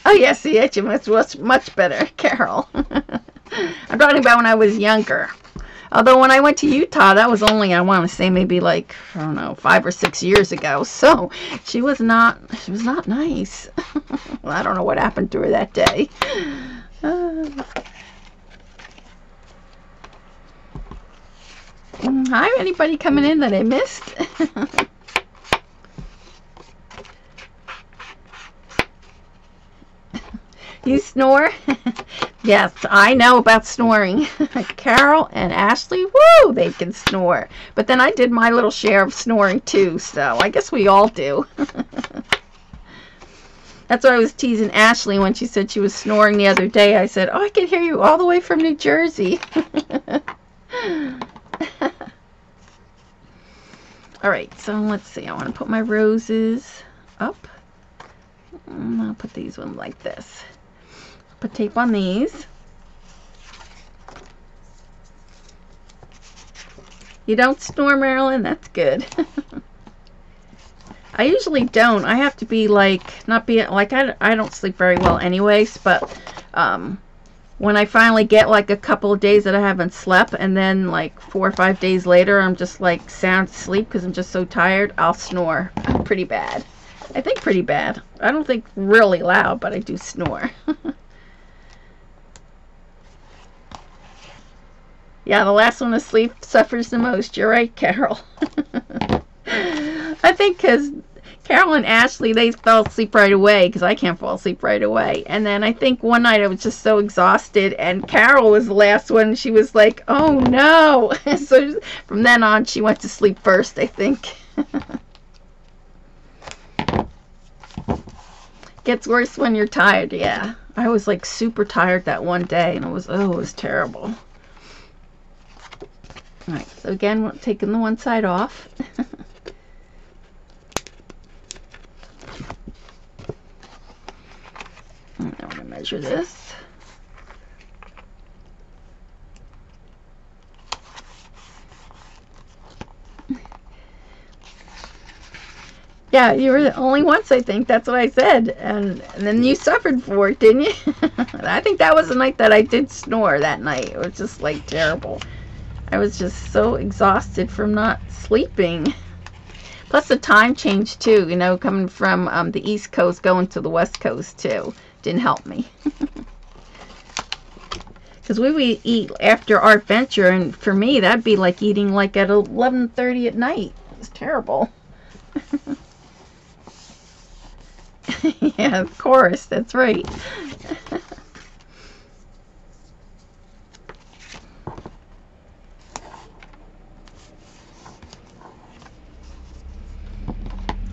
[SPEAKER 1] Oh yes, the HMS was much better, Carol. I'm talking about when I was younger. Although when I went to Utah, that was only, I want to say, maybe like, I don't know, 5 or 6 years ago. So she was not nice. Well, I don't know what happened to her that day. Hi, anybody coming in that I missed? You snore? Yes, I know about snoring. Carol and Ashley, woo, they can snore. But then I did my little share of snoring too, so I guess we all do. That's why I was teasing Ashley when she said she was snoring the other day. I said, oh, I can hear you all the way from New Jersey. Alright, so let's see. I want to put my roses up. I'll put these ones like this. Put tape on these. You don't snore, Marilyn? That's good. I usually don't. I have to be like, not be like, I don't sleep very well anyways, but when I finally get like a couple of days that I haven't slept, and then like 4 or 5 days later I'm just like sound asleep because I'm just so tired, I'll snore pretty bad. I think pretty bad. I don't think really loud, but I do snore. Yeah, the last one to sleep suffers the most. You're right, Carol. I think because Carol and Ashley, they fell asleep right away because I can't fall asleep right away. And then I think one night I was just so exhausted, and Carol was the last one. She was like, oh no. So from then on, she went to sleep first, I think. Gets worse when you're tired, yeah. I was like super tired that one day, and it was terrible. Alright, so again, we're taking the one side off. I'm going to measure this. Yeah, you were the only ones, I think. That's what I said. And then you suffered for it, didn't you? I think that was the night that I did snore that night. It was just like terrible. I was just so exhausted from not sleeping. Plus the time change too, you know, coming from the East Coast going to the West Coast too. Didn't help me. Because we would eat after our adventure, and for me that'd be like eating like at 11:30 at night. It was terrible. Yeah, of course, that's right.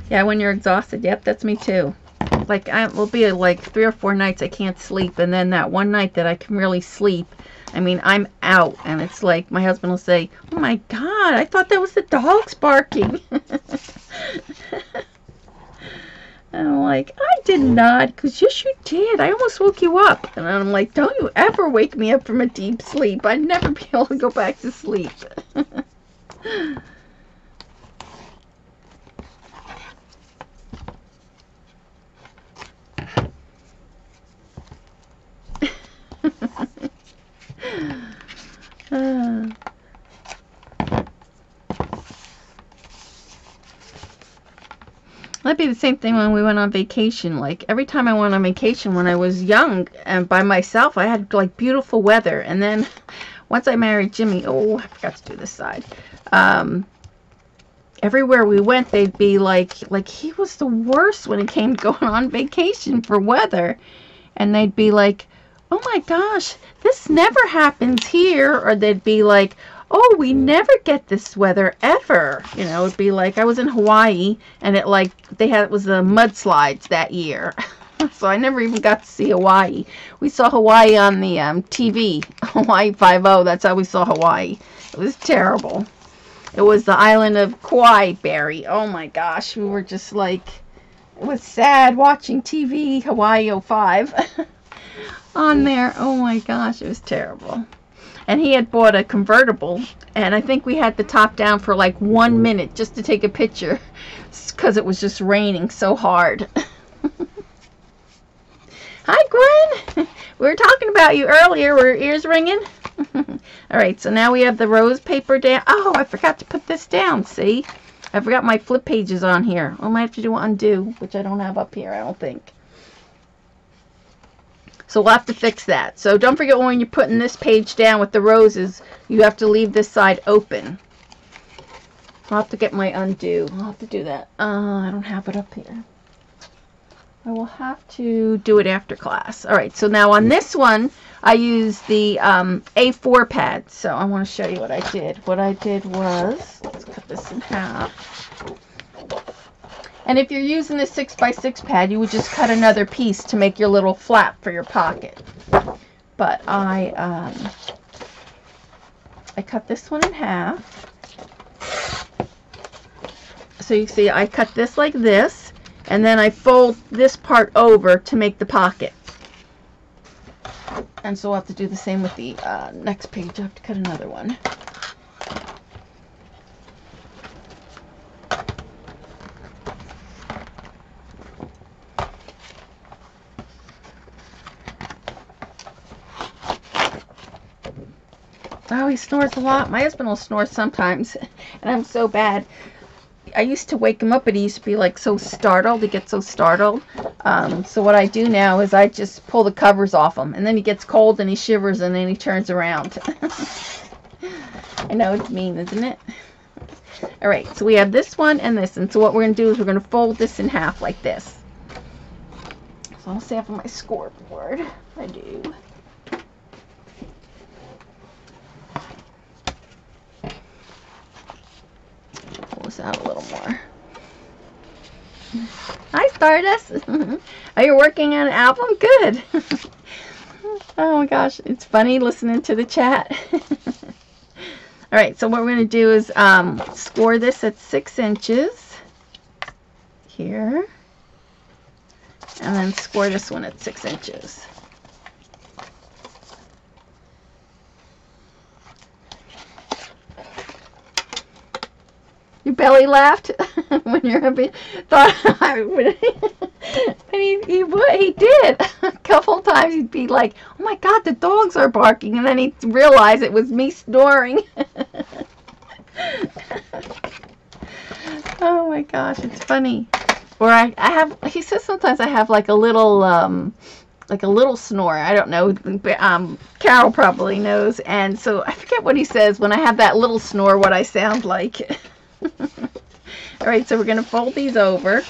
[SPEAKER 1] Yeah, when you're exhausted. Yep, that's me too. Like, I will be like 3 or 4 nights I can't sleep, and then that one night that I can really sleep, I mean, I'm out, and it's like my husband will say, oh my God, I thought that was the dogs barking. And I'm like, I did not, because yes you did, I almost woke you up. And I'm like, don't you ever wake me up from a deep sleep. I'd never be able to go back to sleep. That'd be the same thing when we went on vacation. Like, every time I went on vacation when I was young and by myself, I had like beautiful weather. And then once I married Jimmy, oh, I forgot to do this side. Everywhere we went, they'd be like he was the worst when it came to going on vacation for weather. And they'd be like, oh my gosh, this never happens here. Or they'd be like, oh, we never get this weather ever. You know, it'd be like, I was in Hawaii, and it was the mudslides that year. So I never even got to see Hawaii. We saw Hawaii on the TV, Hawaii 5-0. That's how we saw Hawaii. It was terrible. It was the island of Kauai Berry. Oh my gosh, we were just like, it was sad watching TV, Hawaii 05 on there. Oh my gosh, it was terrible. And he had bought a convertible, and I think we had the top down for like 1 minute just to take a picture because it was just raining so hard. Hi, Gwen. We were talking about you earlier. Were your ears ringing? All right, so now we have the rose paper down. Oh, I forgot to put this down. See? I forgot my flip pages on here. I might have to do undo, which I don't have up here, I don't think. So we'll have to fix that. So don't forget, when you're putting this page down with the roses, you have to leave this side open. I'll have to get my undo. I'll have to do that. I don't have it up here. I will have to do it after class. All right, so now on this one, I use the A4 pad. So I want to show you what I did. What I did was, let's cut this in half. And if you're using the 6x6 pad, you would just cut another piece to make your little flap for your pocket. But I cut this one in half. So you see, I cut this like this, and then I fold this part over to make the pocket. And so I'll have to do the same with the next page. I have to cut another one. Oh, he snores a lot. My husband will snore sometimes, and I'm so bad. I used to wake him up, but he used to be like so startled. He gets so startled. So what I do now is I just pull the covers off him, and then he gets cold and he shivers, and then he turns around. I know it's mean, isn't it? All right, so we have this one and this, and so what we're going to do is we're going to fold this in half like this. So I'll say on my scoreboard, I do. Pull this out a little more. Hi, Stardust. Are you working on an album? Good. Oh my gosh, it's funny listening to the chat. All right, so what we're going to do is score this at 6 inches here, and then score this one at 6 inches. Your belly laughed when you're happy. Thought I would. And he did. A couple times he'd be like, "Oh my God, the dogs are barking," and then he'd realize it was me snoring. Oh my gosh, it's funny. Or I have. He says sometimes I have like a little snore. I don't know. Carol probably knows, and so I forget what he says when I have that little snore. What I sound like. All right, so we're going to fold these over.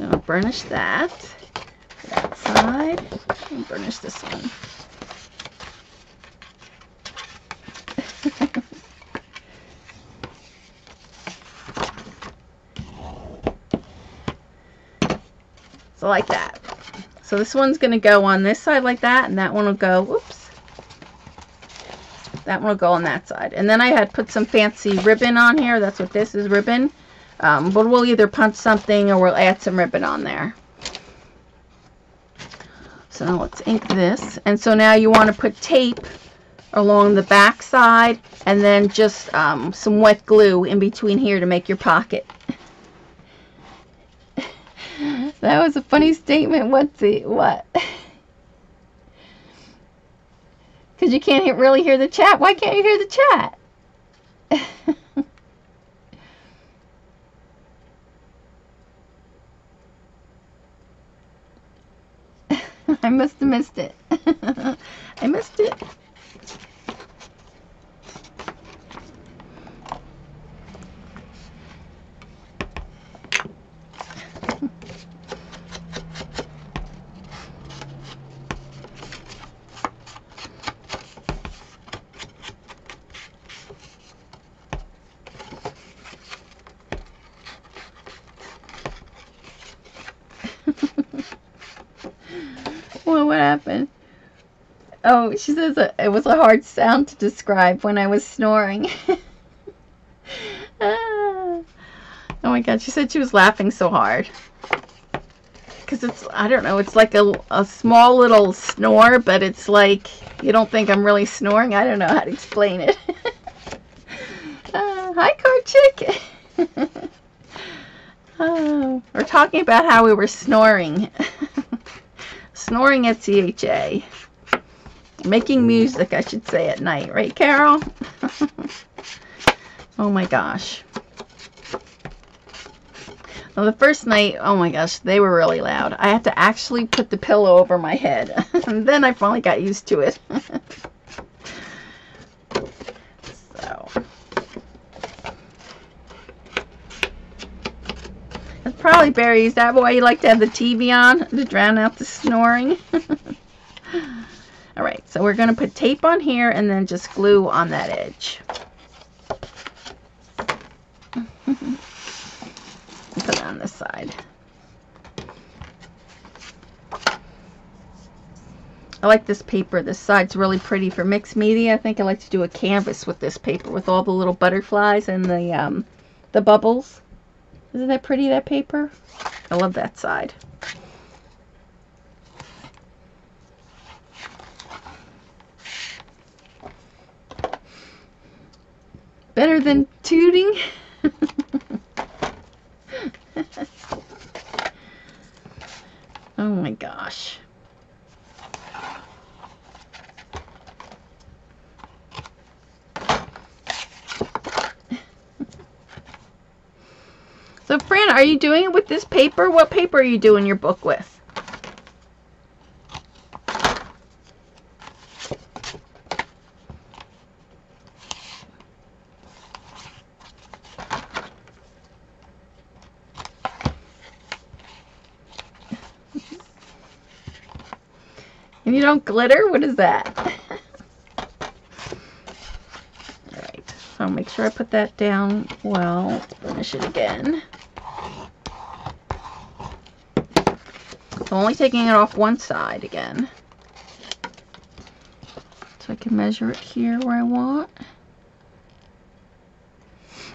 [SPEAKER 1] I'll burnish that side, and burnish this one. So like that. So this one's going to go on this side like that, and that one will go, whoops. That one will go on that side. And then I had put some fancy ribbon on here. That's what this is, ribbon. But we'll either punch something or we'll add some ribbon on there. So now let's ink this. And so now you want to put tape along the back side and then just some wet glue in between here to make your pocket. That was a funny statement. What? Because you can't really hear the chat. Why can't you hear the chat? I must have missed it. I missed it. Well, what happened? Oh, she says it was a hard sound to describe when I was snoring. Oh my God, she said she was laughing so hard. Because it's, I don't know, it's like a small little snore, but it's like, you don't think I'm really snoring? I don't know how to explain it. Hi, Card Chick. Oh, we're talking about how we were snoring. Snoring at CHA. Making music, I should say, at night. Right, Carol? Oh my gosh. Well, the first night, oh my gosh, they were really loud. I had to actually put the pillow over my head. And then I finally got used to it. So. That's probably Barry. Is that why you like to have the TV on? To drown out the snoring? Alright, so we're going to put tape on here and then just glue on that edge. Put it on this side. I like this paper. This side's really pretty for mixed media. I think I like to do a canvas with this paper with all the little butterflies and the bubbles. Isn't that pretty, that paper? I love that side. Better than tooting? Oh my gosh. gosh. So, Fran, are you doing it with this paper? What paper are you doing your book with? And you don't glitter? What is that? Alright, so I'll make sure I put that down well. Finish it again. I'm only taking it off one side again. So I can measure it here where I want.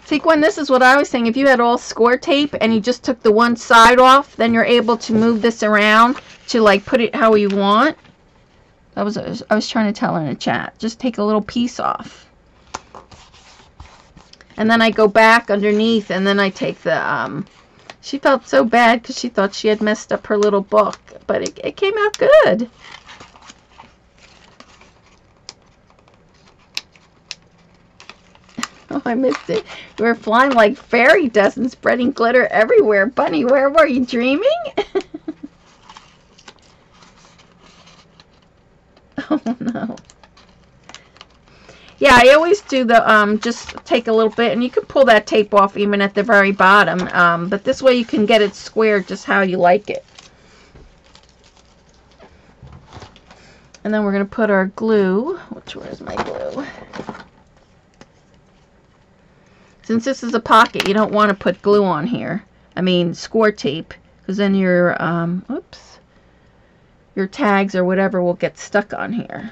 [SPEAKER 1] See, Gwen, this is what I was saying. If you had all score tape and you just took the one side off, then you're able to move this around to like put it how you want. I was trying to tell her in the chat. Just take a little piece off. And then I go back underneath and then I take the, she felt so bad because she thought she had messed up her little book. But it came out good. Oh, I missed it. You were flying like fairy dust and spreading glitter everywhere. Bunny, where were you, dreaming? Oh, no. Yeah, I always do the, just take a little bit, and you can pull that tape off even at the very bottom. But this way you can get it squared just how you like it. And then we're going to put our glue. Where's my glue? Since this is a pocket, you don't want to put glue on here. I mean, score tape, because then your, oops, your tags or whatever will get stuck on here.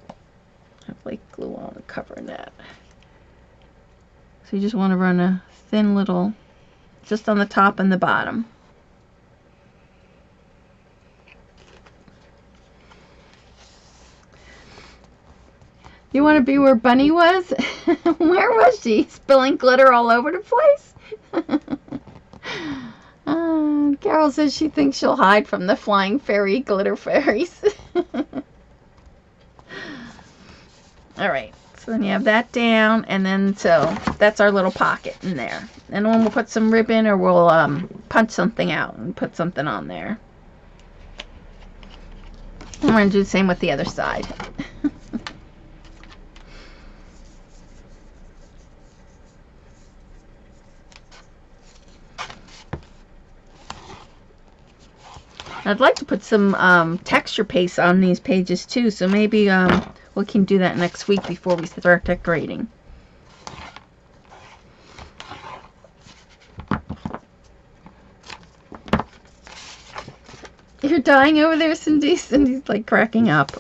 [SPEAKER 1] I have like glue on covering that. So you just want to run a thin little, just on the top and the bottom. You want to be where Bunny was? Where was she? Spilling glitter all over the place? Carol says she thinks she'll hide from the flying fairy glitter fairies. Alright, so then you have that down, and then so that's our little pocket in there. And then we'll put some ribbon or we'll punch something out and put something on there. I'm going to do the same with the other side. I'd like to put some texture paste on these pages too, so maybe we can do that next week before we start decorating. You're dying over there, Cindy? Cindy's like cracking up.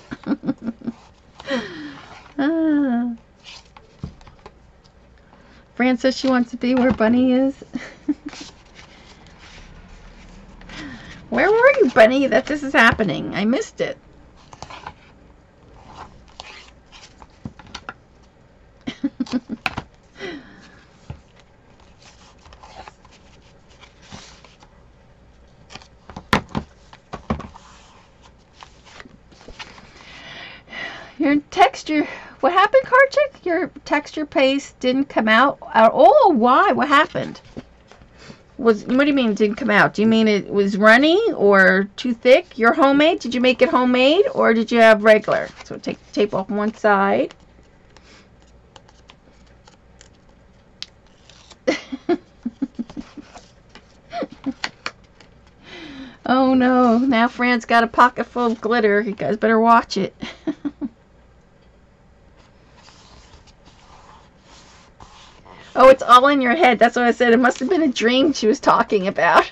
[SPEAKER 1] Fran says she wants to be where Bunny is. Where were you, Bunny, that this is happening? I missed it. Your texture, what happened, Karchik? Your texture paste didn't come out at all? Why? What happened? What do you mean it didn't come out? Do you mean it was runny or too thick? You're homemade? Did you make it homemade or did you have regular? So take the tape off one side. Oh no, now Fran's got a pocket full of glitter. You guys better watch it. Oh, it's all in your head. That's what I said. It must have been a dream she was talking about.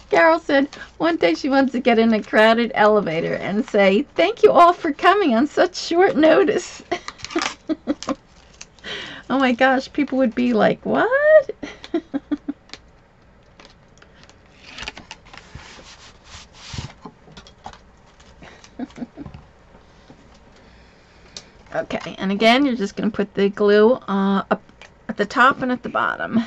[SPEAKER 1] Carol said one day she wants to get in a crowded elevator and say, "Thank you all for coming on such short notice." Oh my gosh, people would be like, "What?" Okay, and again, you're just going to put the glue up at the top and at the bottom.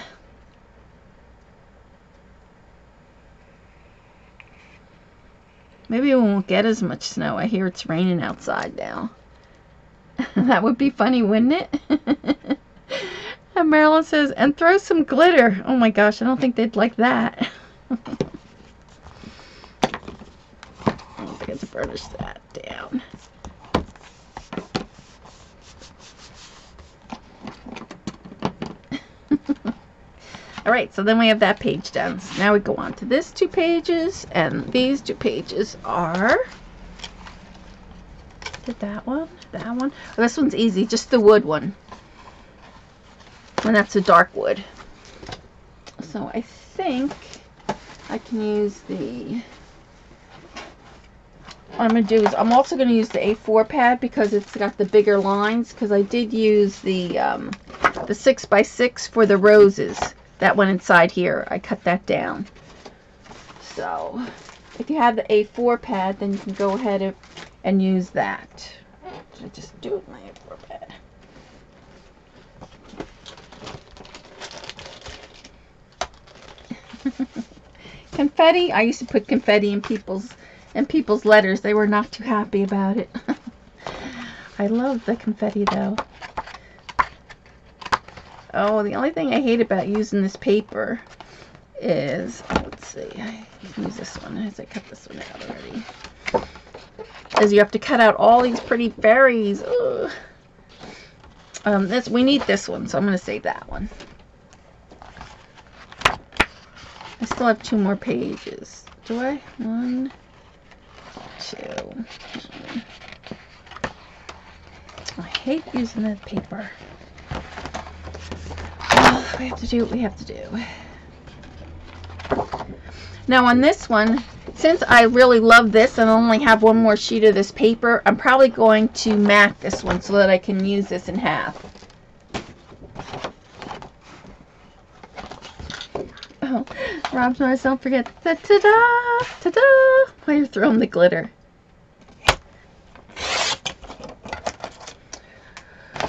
[SPEAKER 1] Maybe we won't get as much snow. I hear it's raining outside now. That would be funny, wouldn't it? And Marilyn says, and throw some glitter. Oh my gosh, I don't think they'd like that. I don't think I have to burnish that down. Alright, so then we have that page done. So now we go on to this 2 pages, and these 2 pages are... Did that one? That one? Oh, this one's easy, just the wood one. And that's a dark wood. So I think I can use the... What I'm going to do is, I'm also going to use the A4 pad because it's got the bigger lines, because I did use the 6x6 for the roses. That one inside here, I cut that down. So, if you have the A4 pad, then you can go ahead and use that. I just do it with my A4 pad. Confetti. I used to put confetti in people's letters. They were not too happy about it. I love the confetti though. Oh, the only thing I hate about using this paper is, let's see, I can use this one as I cut this one out already, is you have to cut out all these pretty fairies. We need this one, so I'm going to save that one. I still have 2 more pages. Do I? 1, 2. I hate using that paper. We have to do what we have to do. Now on this one, since I really love this and I only have 1 more sheet of this paper, I'm probably going to mat this one so that I can use this in half. Oh, Rob's noise, don't forget the ta-da! Ta-da! While you're throwing the glitter.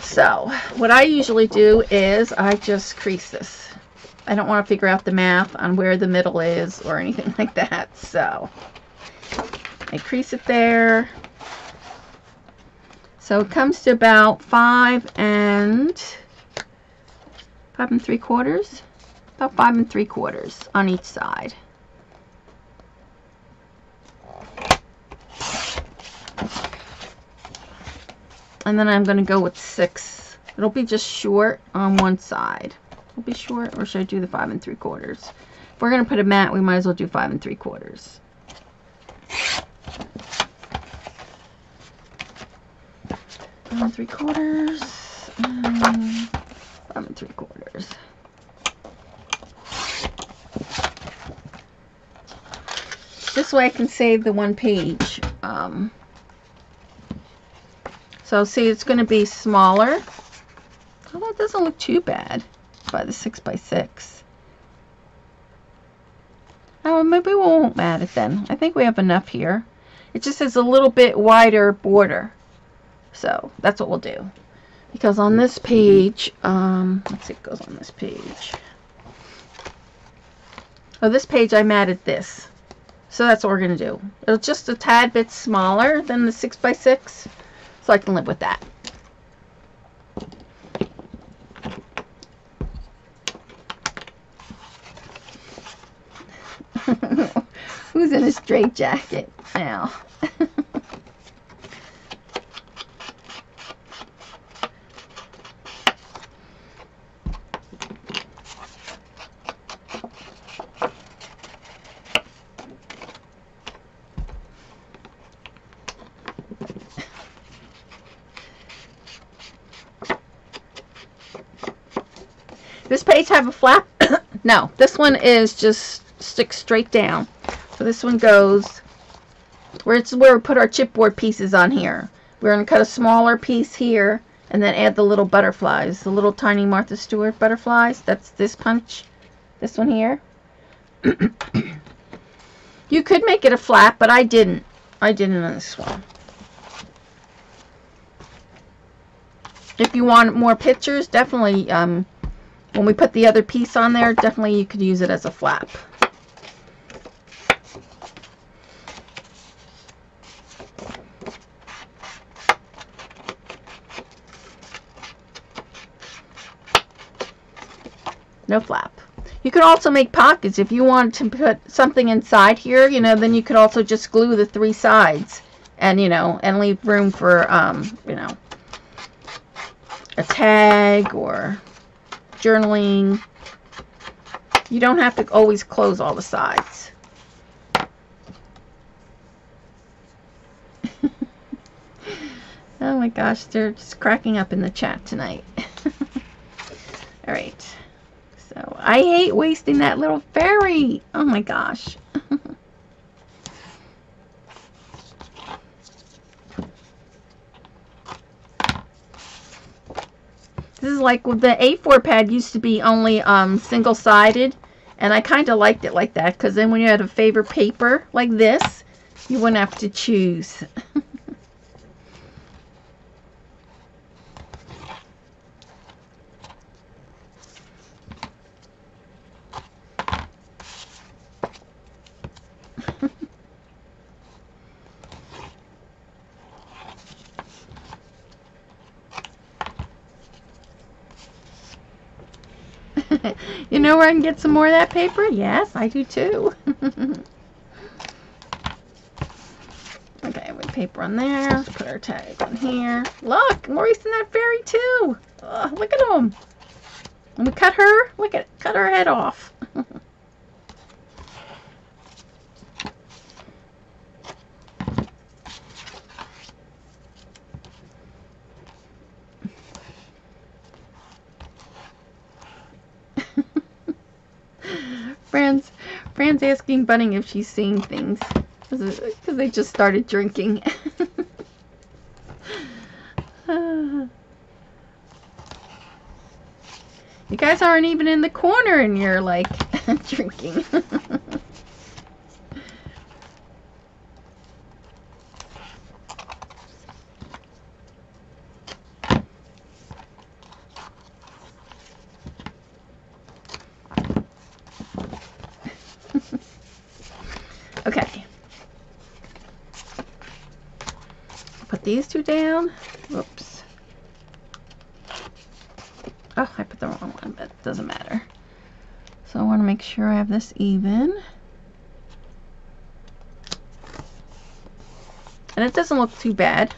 [SPEAKER 1] So, what I usually do is I just crease this. I don't want to figure out the math on where the middle is or anything like that. So, I crease it there. So, it comes to about 5 and 3/4. About 5 3/4 on each side. And then I'm going to go with 6. It'll be just short on one side. It'll be short, or should I do the 5 3/4? If we're going to put a mat, we might as well do 5 3/4. Five 3/4. 5 3/4. This way I can save the 1 page. So see, it's going to be smaller. Oh, that doesn't look too bad by the 6x6. Oh, maybe we won't mat it then. I think we have enough here. It just has a little bit wider border. So that's what we'll do. Because on this page, let's see, it goes on this page. Oh, this page I matted this. So that's what we're going to do. It's just a tad bit smaller than the 6x6. So I can live with that. Who's in a straitjacket now? This page have a flap? No, this one is just sticks straight down. So this one goes where it's where we put our chipboard pieces on here. We're going to cut a smaller piece here and then add the little butterflies, the little tiny Martha Stewart butterflies. That's this punch, this one here. You could make it a flap, but I didn't. I didn't on this one. If you want more pictures, definitely, when we put the other piece on there, definitely you could use it as a flap. No flap. You could also make pockets if you wanted to put something inside here, you know, then you could also just glue the 3 sides and, you know, and leave room for, you know, a tag or journaling. You don't have to always close all the sides. Oh my gosh, they're just cracking up in the chat tonight. All right. So I hate wasting that little fairy. Oh my gosh. This is like the A4 pad used to be only single-sided, and I kind of liked it like that because then when you had a favorite paper like this, you wouldn't have to choose. You know where I can get some more of that paper? Yes, I do too. Okay, we paper on there. Let's put our tag on here. Look, I'm erasing that fairy too. Look at them. And we cut her. Look at, cut her head off. Fran's asking Bunny if she's seeing things because they just started drinking. You guys aren't even in the corner and you're like drinking. Okay. Put these 2 down. Whoops. Oh, I put the wrong one, but it doesn't matter. So I want to make sure I have this even. And it doesn't look too bad,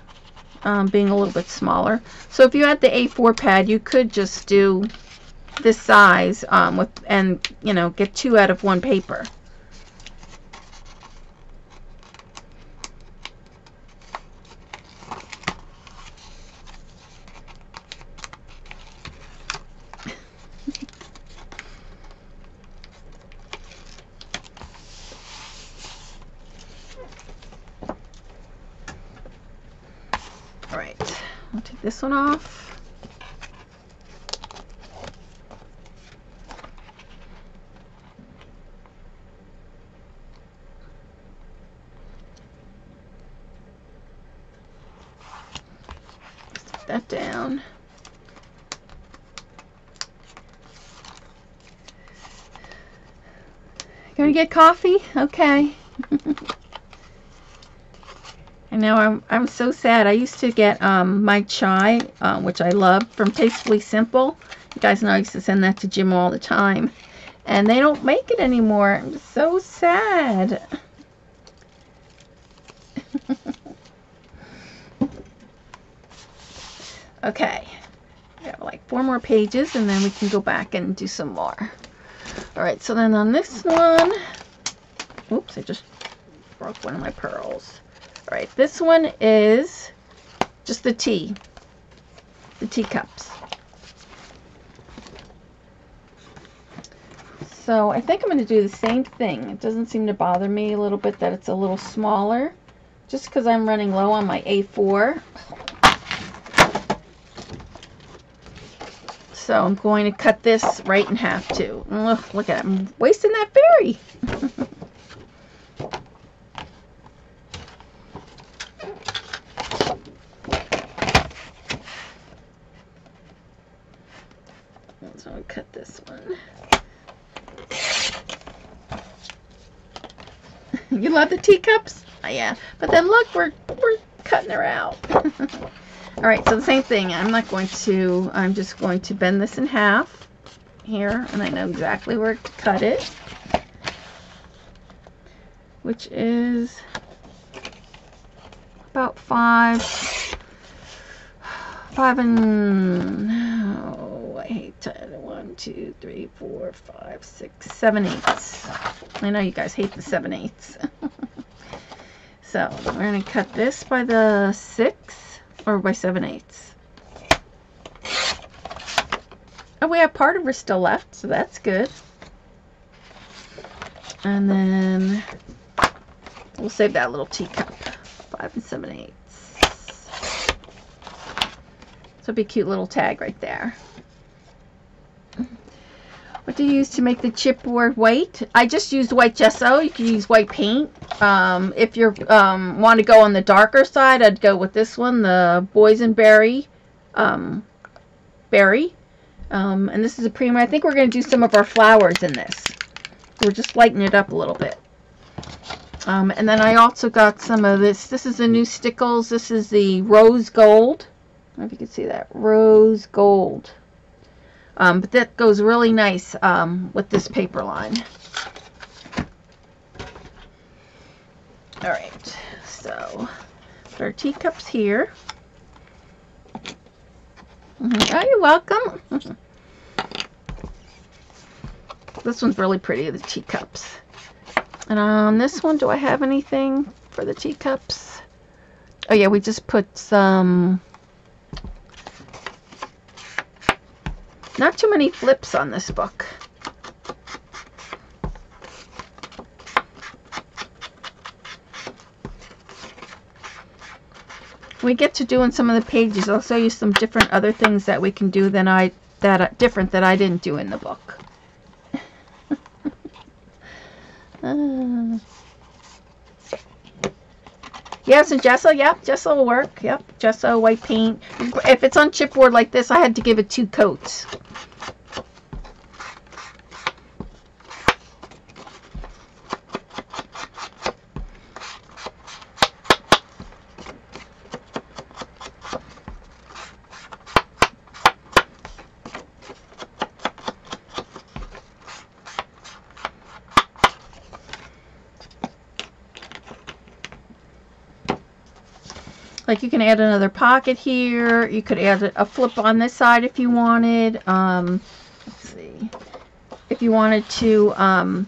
[SPEAKER 1] being a little bit smaller. So if you had the A4 pad, you could just do this size and you know, get 2 out of 1 paper. All right, I'll take this one off. Stick that down. Gonna get coffee? Okay. I know I'm so sad. I used to get my chai, which I love, from Tastefully Simple. You guys know I used to send that to Jim all the time. And they don't make it anymore. I'm so sad. Okay. We have like 4 more pages and then we can go back and do some more. Alright, so then on this one, oops, I just broke one of my pearls. Alright, this one is just the teacups. So I think I'm going to do the same thing. It doesn't seem to bother me a little bit that it's a little smaller, just because I'm running low on my A4. So I'm going to cut this right in half too. Ugh, look at it, I'm wasting that fairy. You love the teacups? Oh, yeah. But then look, we're cutting her out. All right, so the same thing. I'm just going to bend this in half here, and I know exactly where to cut it, which is about 5 and, oh, I hate 1, 2, 3, 4, 5, 6, 7/8. I know you guys hate the 7/8. So we're going to cut this by the 6 or by 7/8. Oh, we have part of her still left, so that's good. And then we'll save that little teacup. 5 and 7/8. So it'll be a cute little tag right there. What do you use to make the chipboard white? I just used white gesso. You can use white paint. If you want to go on the darker side, I'd go with this one, the boysenberry berry. And this is a Prima. I think we're going to do some of our flowers in this. We're just lighting it up a little bit. And then I also got some of this. This is the new stickles. This is the rose gold. I don't know if you can see that. Rose gold. But that goes really nice with this paper line. Alright, so put our teacups here. Oh, you're welcome. This one's really pretty, the teacups. And on this one, do I have anything for the teacups? Oh yeah, we just put some... Not too many flips on this book. When we get to doing some of the pages, I'll show you some different other things that we can do than different that I didn't do in the book. Yes, and gesso, yep, gesso will work. Yep, gesso, white paint. If it's on chipboard like this, I had to give it 2 coats. Like you can add another pocket here. You could add a flip on this side if you wanted. Let's see. If you wanted to,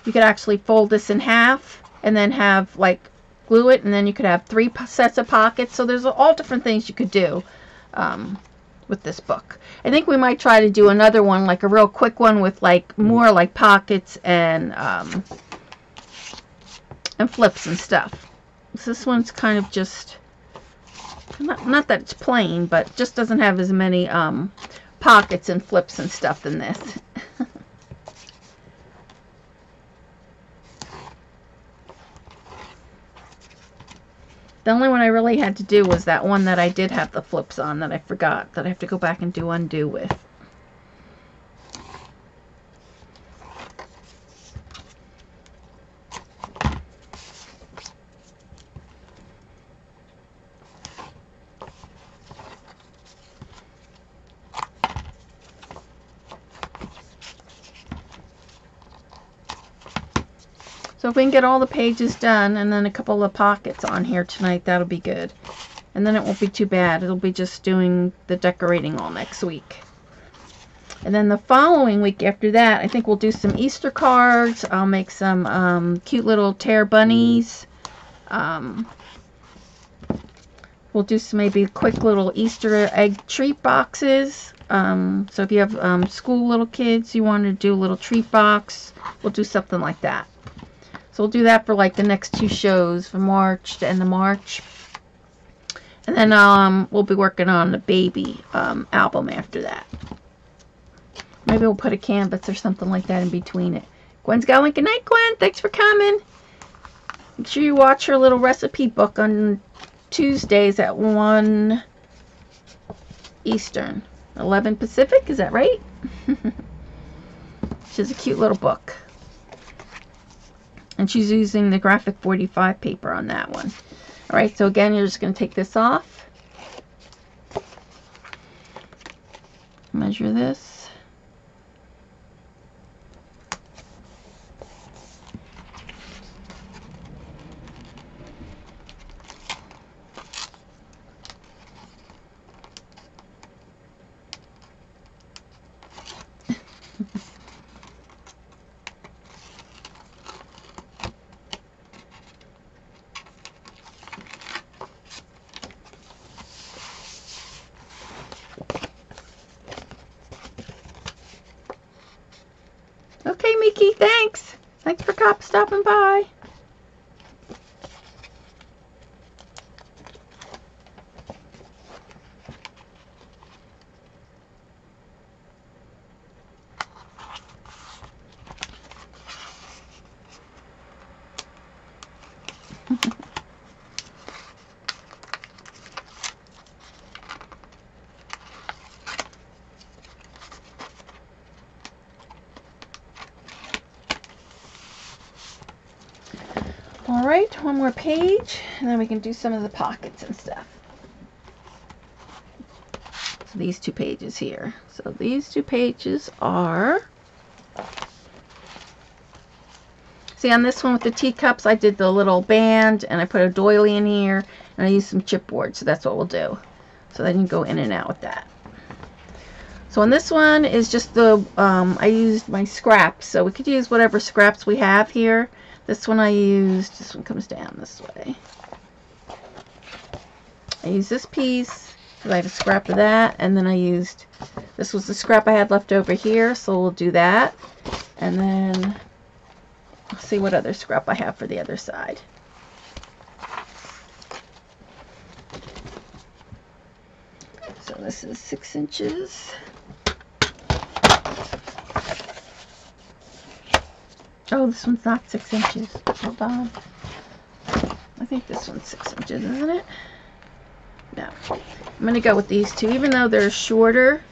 [SPEAKER 1] you could actually fold this in half and then have like glue it, and then you could have 3 sets of pockets. So there's all different things you could do with this book. I think we might try to do another one, like a real quick one with like more like pockets and flips and stuff. So this one's kind of just... Not that it's plain, but just doesn't have as many pockets and flips and stuff than this. The only one I really had to do was that one that I did have the flips on that I forgot, that I have to go back and do undo with. So if we can get all the pages done and then a couple of pockets on here tonight, that'll be good. And then it won't be too bad. It'll be just doing the decorating all next week. And then the following week after that, I think we'll do some Easter cards. I'll make some cute little tear bunnies. We'll do some maybe quick little Easter egg treat boxes. So if you have school little kids, you want to do a little treat box, we'll do something like that. So we'll do that for like the next 2 shows from March to end of March. And then we'll be working on the baby album after that. Maybe we'll put a canvas or something like that in between it. Gwen's going. Good night, Gwen. Thanks for coming. Make sure you watch her little recipe book on Tuesdays at 1 Eastern. 11 Pacific, is that right? She's a cute little book. And she's using the graphic 45 paper on that one. All right, so again, you're just going to take this off. Measure this. Okay, Mickey, thanks. Thanks for stopping by. All right, one more page, and then we can do some of the pockets and stuff. So these 2 pages here. So these 2 pages are... See, on this one with the teacups, I did the little band, and I put a doily in here, and I used some chipboard, so that's what we'll do. So then you go in and out with that. So on this one is just the, I used my scraps, so we could use whatever scraps we have here. This one I used, this one comes down this way. I used this piece, because I had a scrap of that, and then I used, this was the scrap I had left over here, so we'll do that. And then, I'll see what other scrap I have for the other side. So this is 6 inches. Oh, this one's not 6 inches. Hold on. I think this one's 6 inches, isn't it? No. I'm going to go with these 2. Even though they're shorter,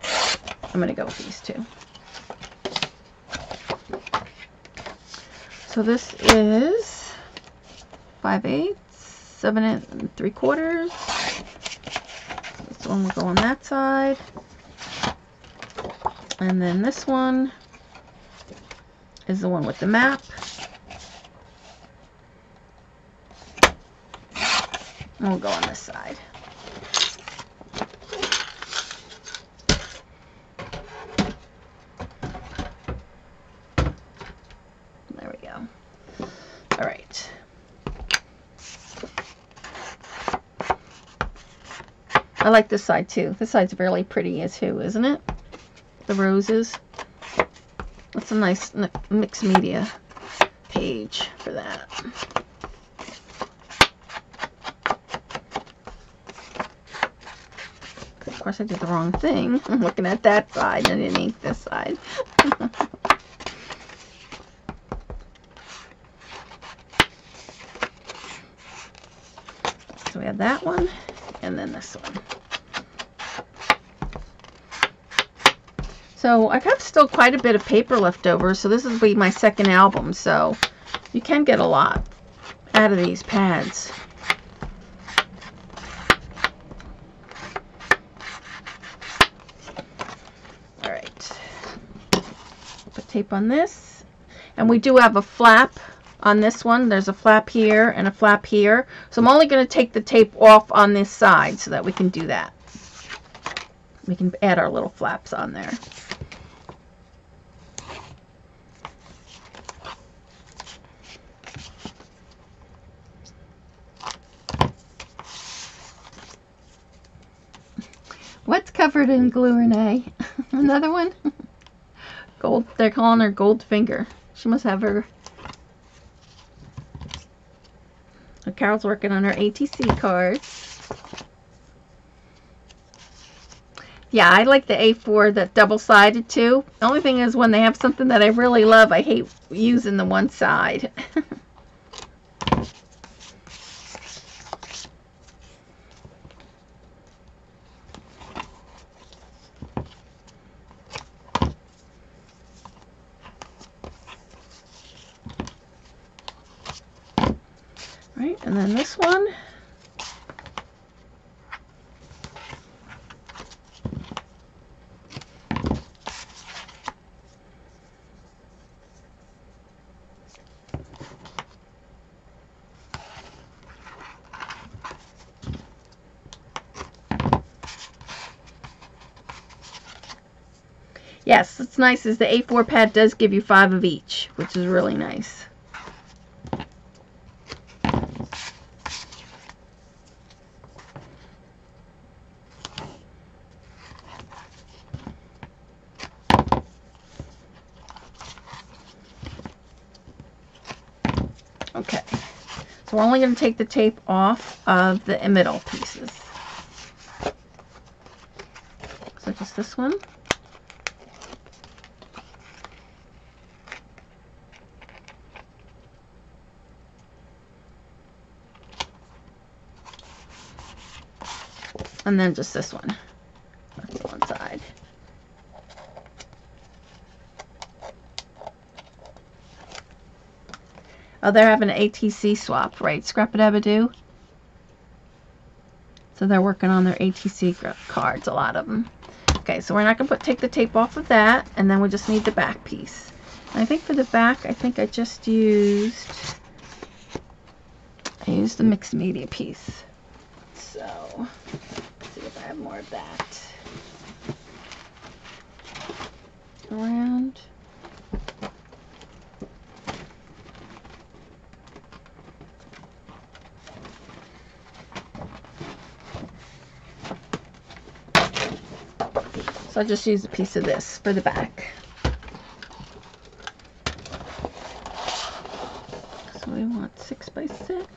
[SPEAKER 1] I'm going to go with these 2. So this is 5/8, 7 3/4. This one will go on that side. And then this one is the one with the map. And we'll go on this side. There we go. All right. I like this side too. This side's really pretty too, isn't it? The roses. That's a nice mixed media page for that. Of course, I did the wrong thing. I'm looking at that side and I didn't ink this side. So we have that one and then this one. So I've got still quite a bit of paper left over, so this will be my second album, so you can get a lot out of these pads. All right, put tape on this, and we do have a flap on this one. There's a flap here and a flap here, so I'm only going to take the tape off on this side so that we can do that. We can add our little flaps on there. What's covered in glue, Renee? Another one? Gold. They're calling her Goldfinger. She must have her. Carol's working on her ATC cards. Yeah, I like the A4, that double-sided too. The only thing is when they have something that I really love, I hate using the one side. And then this one. Yes, what's nice is the A4 pad does give you 5 of each, which is really nice. Okay, so we're only going to take the tape off of the middle pieces. So just this one. And then just this one. That's one side. Oh, they're having an ATC swap, right? Scrap-a-dab-a-doo. So they're working on their ATC cards, a lot of them. Okay, so we're not going to take the tape off of that, and then we just need the back piece. And I think for the back, I think I just used the mixed media piece. So, let's see if I have more of that. Around. So I just use a piece of this for the back. So we want 6 by 6.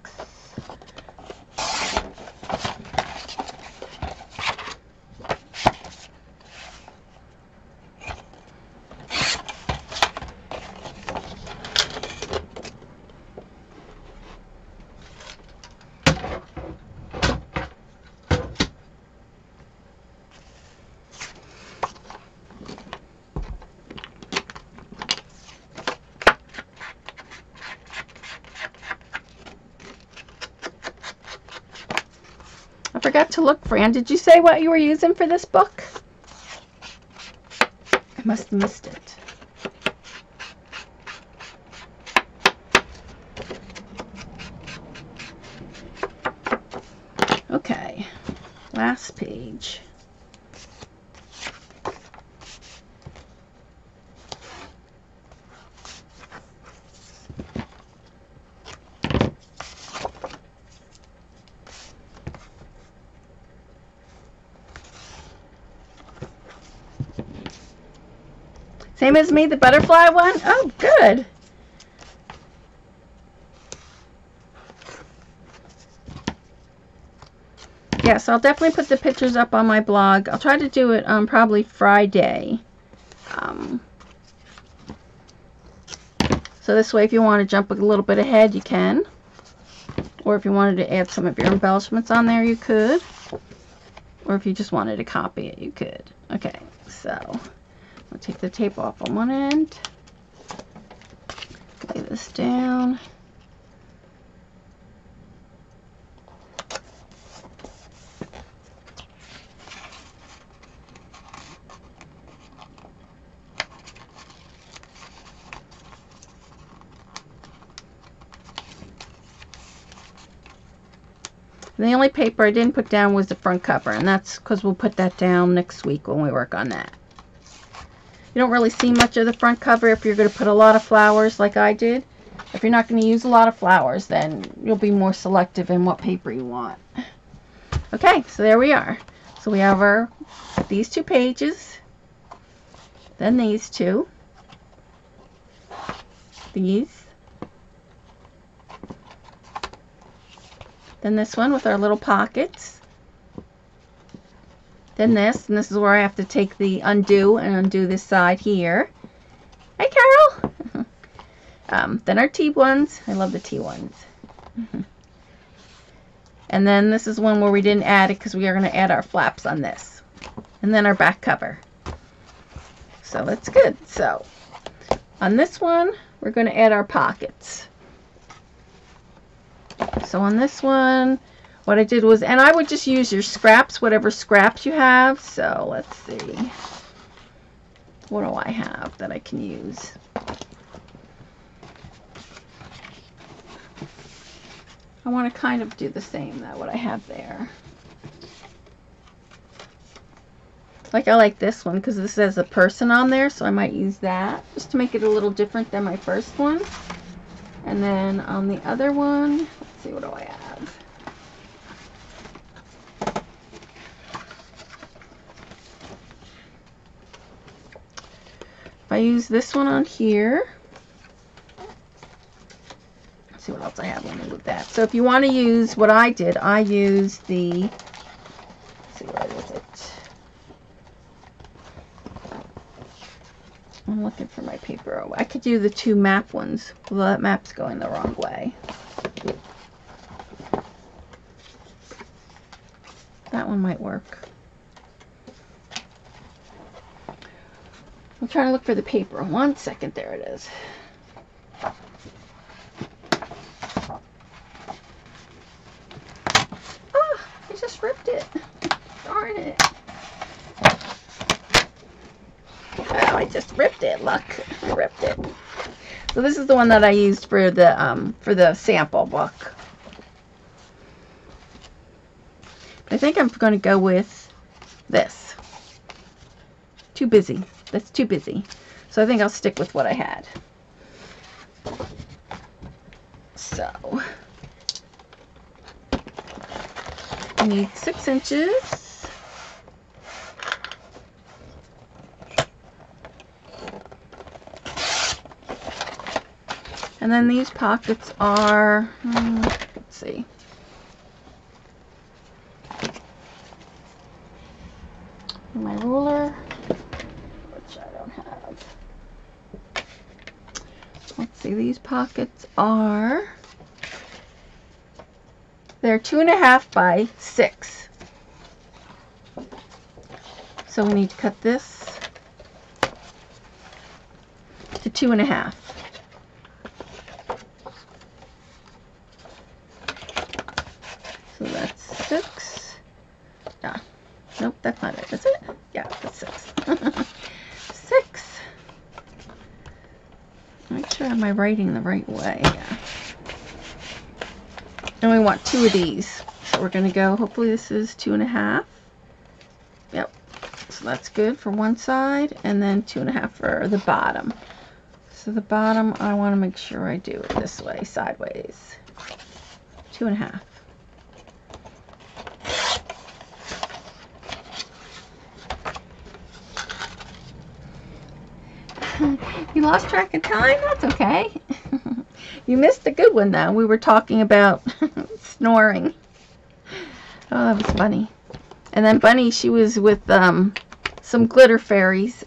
[SPEAKER 1] I forgot to look, Fran. Did you say what you were using for this book? I must have missed it. Okay, last page. Same as me, the butterfly one? Oh, good. Yes, I'll definitely put the pictures up on my blog. I'll try to do it on probably Friday. So this way, if you want to jump a little bit ahead, you can. Or if you wanted to add some of your embellishments on there, you could. Or if you just wanted to copy it, you could. Okay, so I'll take the tape off on one end. Lay this down. And the only paper I didn't put down was the front cover, and that's because we'll put that down next week when we work on that. You don't really see much of the front cover if you're going to put a lot of flowers like I did. If you're not going to use a lot of flowers, then you'll be more selective in what paper you want. Okay, so there we are. So we have these 2 pages, then these 2, these, then this one with our little pockets, then this, and this is where I have to take the undo and undo this side here. Hi, Carol! Then our T ones. I love the T ones. And then this is one where we didn't add it because we are going to add our flaps on this. And then our back cover. So that's good. So on this one, we're going to add our pockets. So on this one, what I did was, and I would just use your scraps, whatever scraps you have. So let's see. What do I have that I can use? I want to kind of do the same that what I have there. Like I like this one because this says a person on there, so I might use that just to make it a little different than my first one. And then on the other one, let's see, what do I have? If I use this one on here, let's see what else I have. Let me move that. So if you want to use what I did, I used the, let's see, where is it? I'm looking for my paper. Oh, I could do the 2 map ones. Well, that map's going the wrong way. That one might work. I'm trying to look for the paper. 1 second. There it is. Ah, I just ripped it. Darn it. Oh, I just ripped it. Look, I ripped it. So this is the one that I used for the sample book. I think I'm going to go with this. Too busy. That's too busy. So I think I'll stick with what I had. So I need 6 inches. And then these pockets are, let's see. My ruler, which I don't have. Let's see, these pockets are, they're 2.5 by 6. So we need to cut this to 2.5. So that's 6. Yeah. Nope, that's not it, is it? Yeah, that's 6. 6. Make sure am I writing the right way? Yeah. And we want 2 of these. So we're going to go, hopefully this is 2.5. Yep. So that's good for one side, and then 2.5 for the bottom. So the bottom, I want to make sure I do it this way, sideways. 2.5. You lost track of time? That's okay. You missed a good one, though. We were talking about snoring. Oh, that was funny. And then Bunny, she was with some glitter fairies.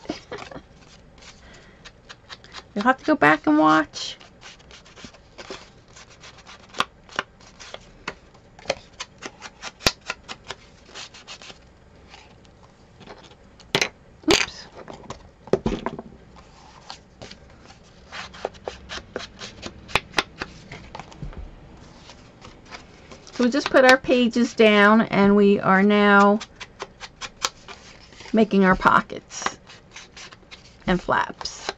[SPEAKER 1] You'll have to go back and watch. Oops. So we just put our pages down, and we are now making our pockets and flaps.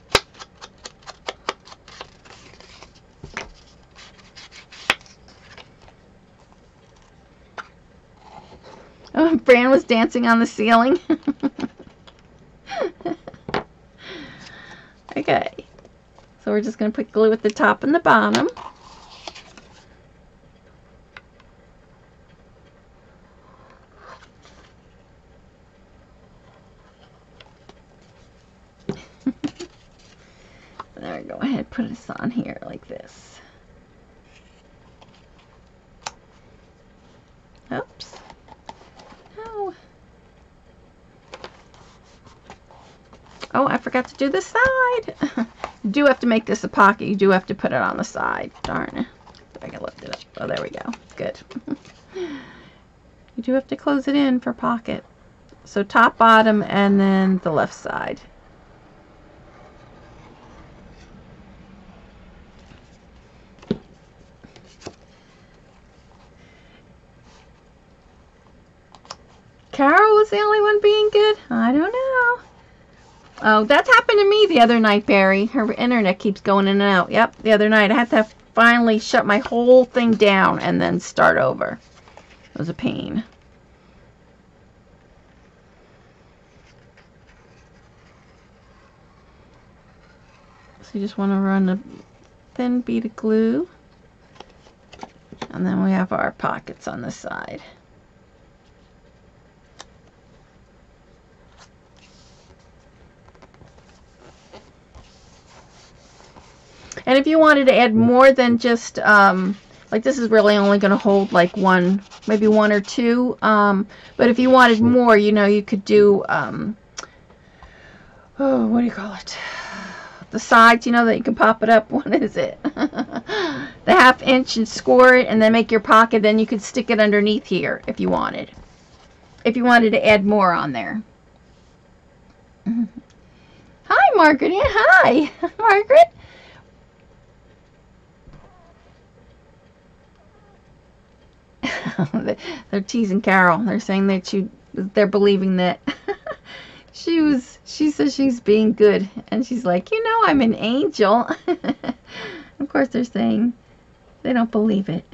[SPEAKER 1] Oh, Fran was dancing on the ceiling. Okay, so we're just going to put glue at the top and the bottom. There we go. Go ahead, put this on here like this. Oops. No. Oh, I forgot to do the side. You do have to make this a pocket. You do have to put it on the side. Darn. I can lift it up. Oh, there we go. Good. You do have to close it in for pocket. So top, bottom, and then the left side. was the only one being good? I don't know. Oh, that's happened to me the other night, Barry. Her internet keeps going in and out. Yep, the other night I had to finally shut my whole thing down and then start over. It was a pain. So you just want to run a thin bead of glue. And then we have our pockets on the side. And if you wanted to add more than just, like this is really only going to hold like one, maybe one or two. But if you wanted more, you know, you could do, oh, what do you call it? The sides, you know, that you can pop it up. What is it? The 1/2 inch and score it and then make your pocket. Then you could stick it underneath here if you wanted. If you wanted to add more on there. Hi, Margaret. Yeah, hi, Margaret. They're teasing Carol. They're saying that they're believing that she says she's being good, and she's like, you know, I'm an angel. Of course they're saying they don't believe it.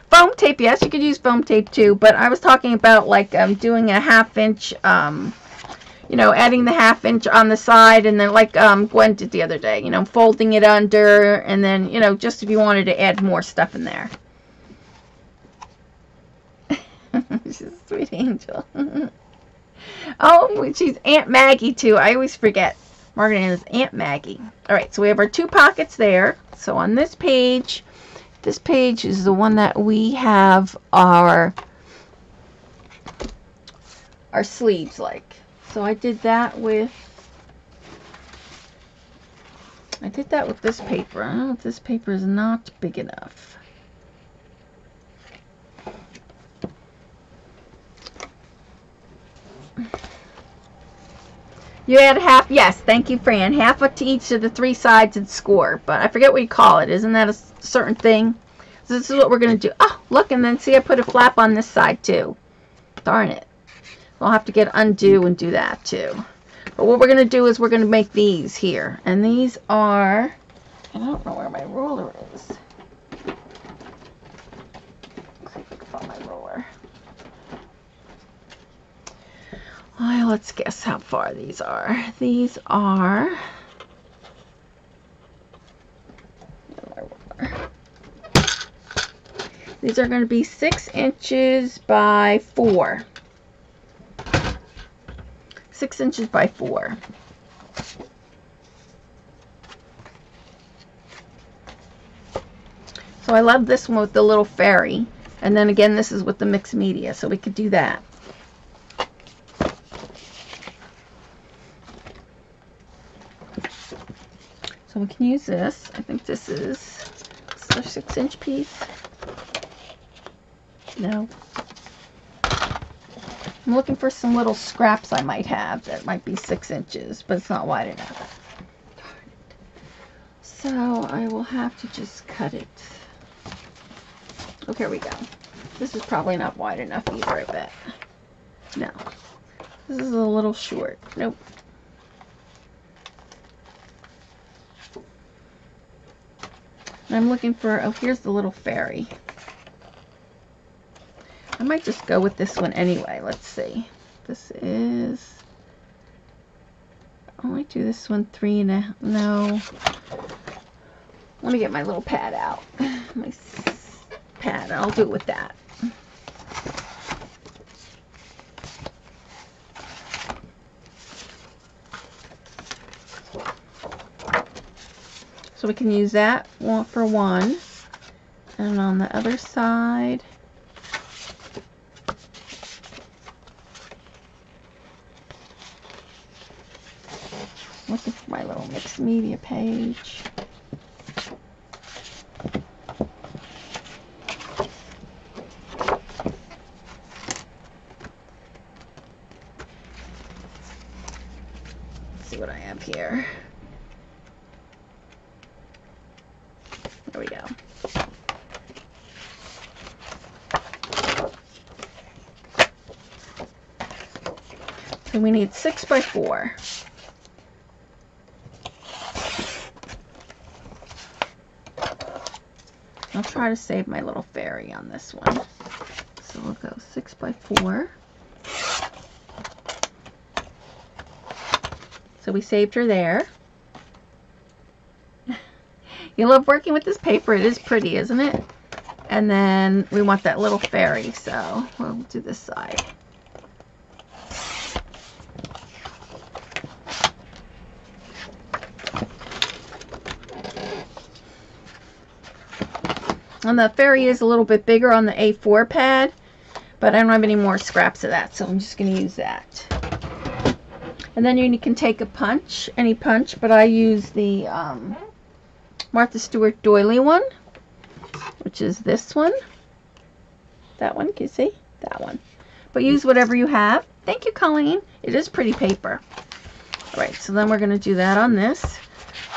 [SPEAKER 1] Foam tape, yes, you could use foam tape too, but I was talking about like doing a 1/2 inch, you know, adding the 1/2 inch on the side, and then like Gwen did the other day, you know, folding it under, and then, you know, just if you wanted to add more stuff in there. She's a sweet angel. Oh, she's Aunt Maggie too. I always forget. Margaret is Aunt Maggie. All right, so we have our 2 pockets there. So on this page is the one that we have our sleeves like. So I did that with this paper. I don't know if this paper is not big enough. You add 1/2, yes, thank you, Fran. 1/2 to each of the 3 sides and score. But I forget what you call it. Isn't that a certain thing? So this is what we're going to do. Oh, look, and then see I put a flap on this side too. Darn it. I'll have to get undo and do that too. But what we're going to do is we're going to make these here. And these are, I don't know where my ruler is. Let's see if I can find my ruler. Well, let's guess how far these are. These are, these are going to be 6 inches by 4. 6 inches by 4. So I love this one with the little fairy. And then again, this is with the mixed media, so we could do that. So we can use this. I think this is a 6 inch piece. No. I'm looking for some little scraps I might have that might be 6 inches, but it's not wide enough. Darn it. So I will have to just cut it. Oh, here we go. This is probably not wide enough either, I bet. No. This is a little short. Nope. I'm looking for, oh, here's the little fairy. I might just go with this one anyway. Let's see. This is, I might do this one 3.5, no. Let me get my little pad out. My pad, I'll do it with that. So we can use that one for one. And on the other side, looking for my little mixed media page. Let's see what I have here. There we go. So we need 6 by 4. I'll try to save my little fairy on this one. So we'll go 6 by 4. So we saved her there. You love working with this paper. It is pretty, isn't it? And then we want that little fairy, so we'll do this side. And the fairy is a little bit bigger on the A4 pad, but I don't have any more scraps of that, so I'm just going to use that. And then you can take a punch, any punch, but I use the Martha Stewart doily one, which is this one. That one, can you see? That one. But use whatever you have. Thank you, Colleen. It is pretty paper. All right, so then we're going to do that on this.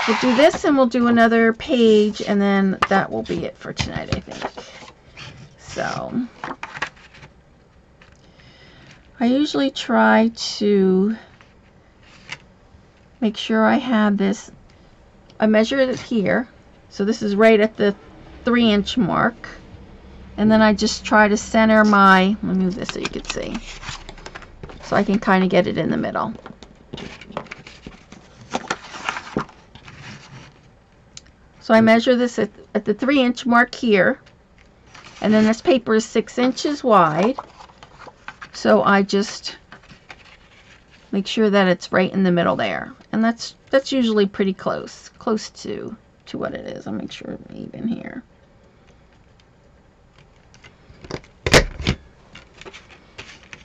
[SPEAKER 1] We'll do this and we'll do another page, and then that will be it for tonight, I think. So I usually try to make sure I have this. I measure it here, so this is right at the 3-inch mark, and then I just try to center my, let me move this so you can see, so I can kind of get it in the middle. So I measure this at the 3-inch mark here, and then this paper is 6 inches wide, so I just make sure that it's right in the middle there, and that's usually pretty close to what it is. I'll make sure I'm even here.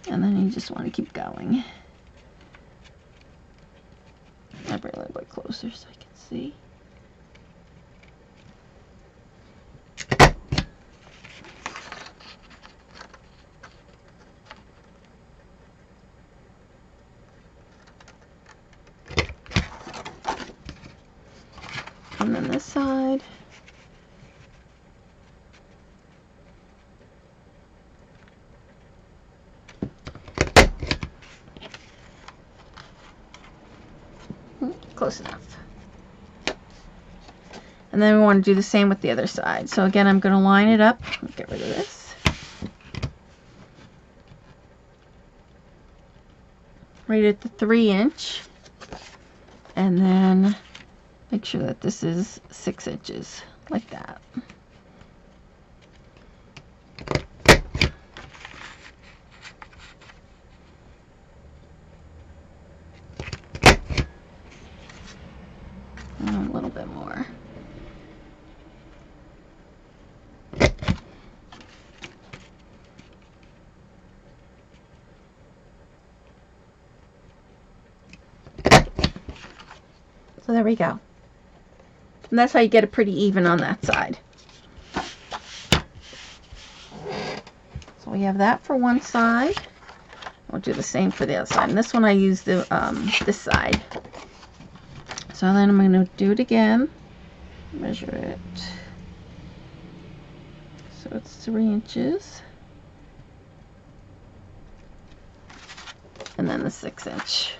[SPEAKER 1] And then you just want to keep going. I'll bring it a little bit closer so I can see. And then this side. Close enough. And then we want to do the same with the other side. So again, I'm going to line it up. Get rid of this. Right at the 3-inch. And then make sure that this is 6 inches, like that. And a little bit more. So there we go. And that's how you get it pretty even on that side. So we have that for one side. We'll do the same for the other side. And this one I use the this side. So then I'm going to do it again. Measure it. So it's 3 inches. And then the 6-inch.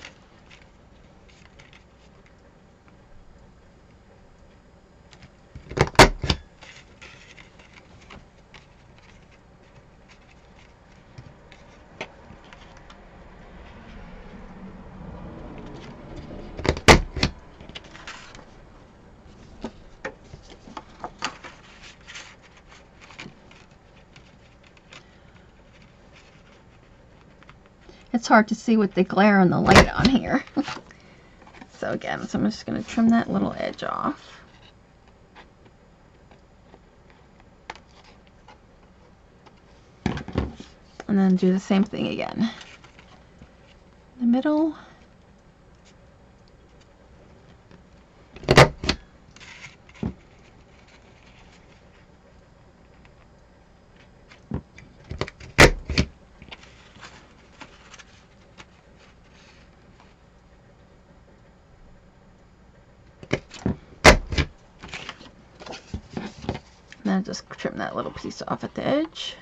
[SPEAKER 1] It's hard to see with the glare and the light on here. So again, so I'm just going to trim that little edge off. And then do the same thing again. The middle. Then just trim that little piece off at the edge.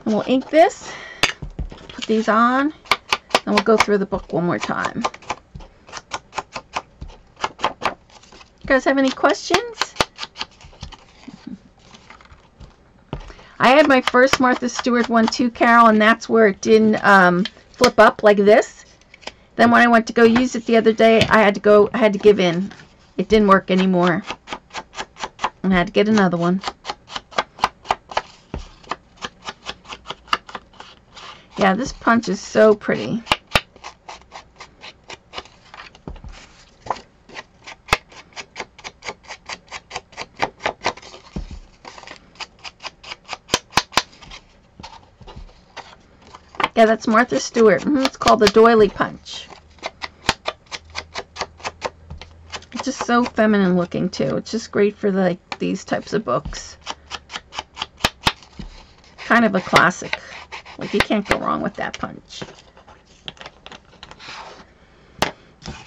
[SPEAKER 1] And we'll ink this, put these on, and we'll go through the book one more time. You guys have any questions? I had my first Martha Stewart one too, Carol, and that's where it didn't flip up like this. Then when I went to go use it the other day, I had to give in. It didn't work anymore. And I had to get another one. Yeah, this punch is so pretty. Yeah, that's Martha Stewart. It's called the Doily Punch. It's just so feminine looking too. It's just great for like these types of books. Kind of a classic. Like you can't go wrong with that punch.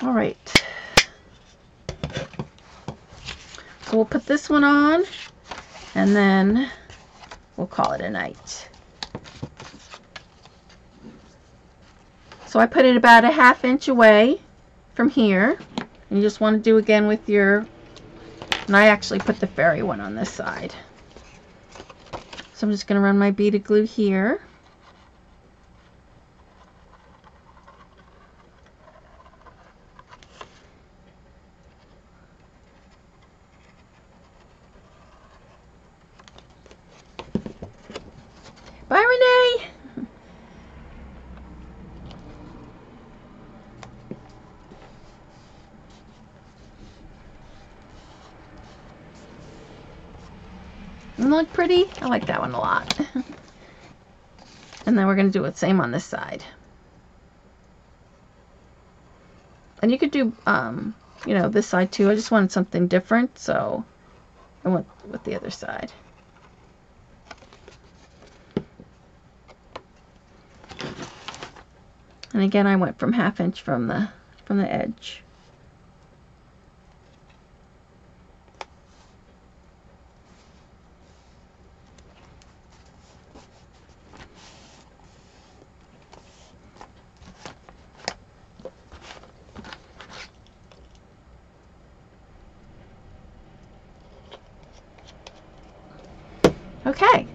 [SPEAKER 1] All right. So we'll put this one on and then we'll call it a night. So I put it about a ½ inch away from here. And you just want to do again with your, and I actually put the fairy one on this side. So I'm just going to run my beaded glue here. Bye, Renee! Doesn't it look pretty? I like that one a lot. And then we're going to do the same on this side. And you could do, you know, this side too. I just wanted something different, so I went with the other side. And again, I went from ½ inch from the edge. Okay,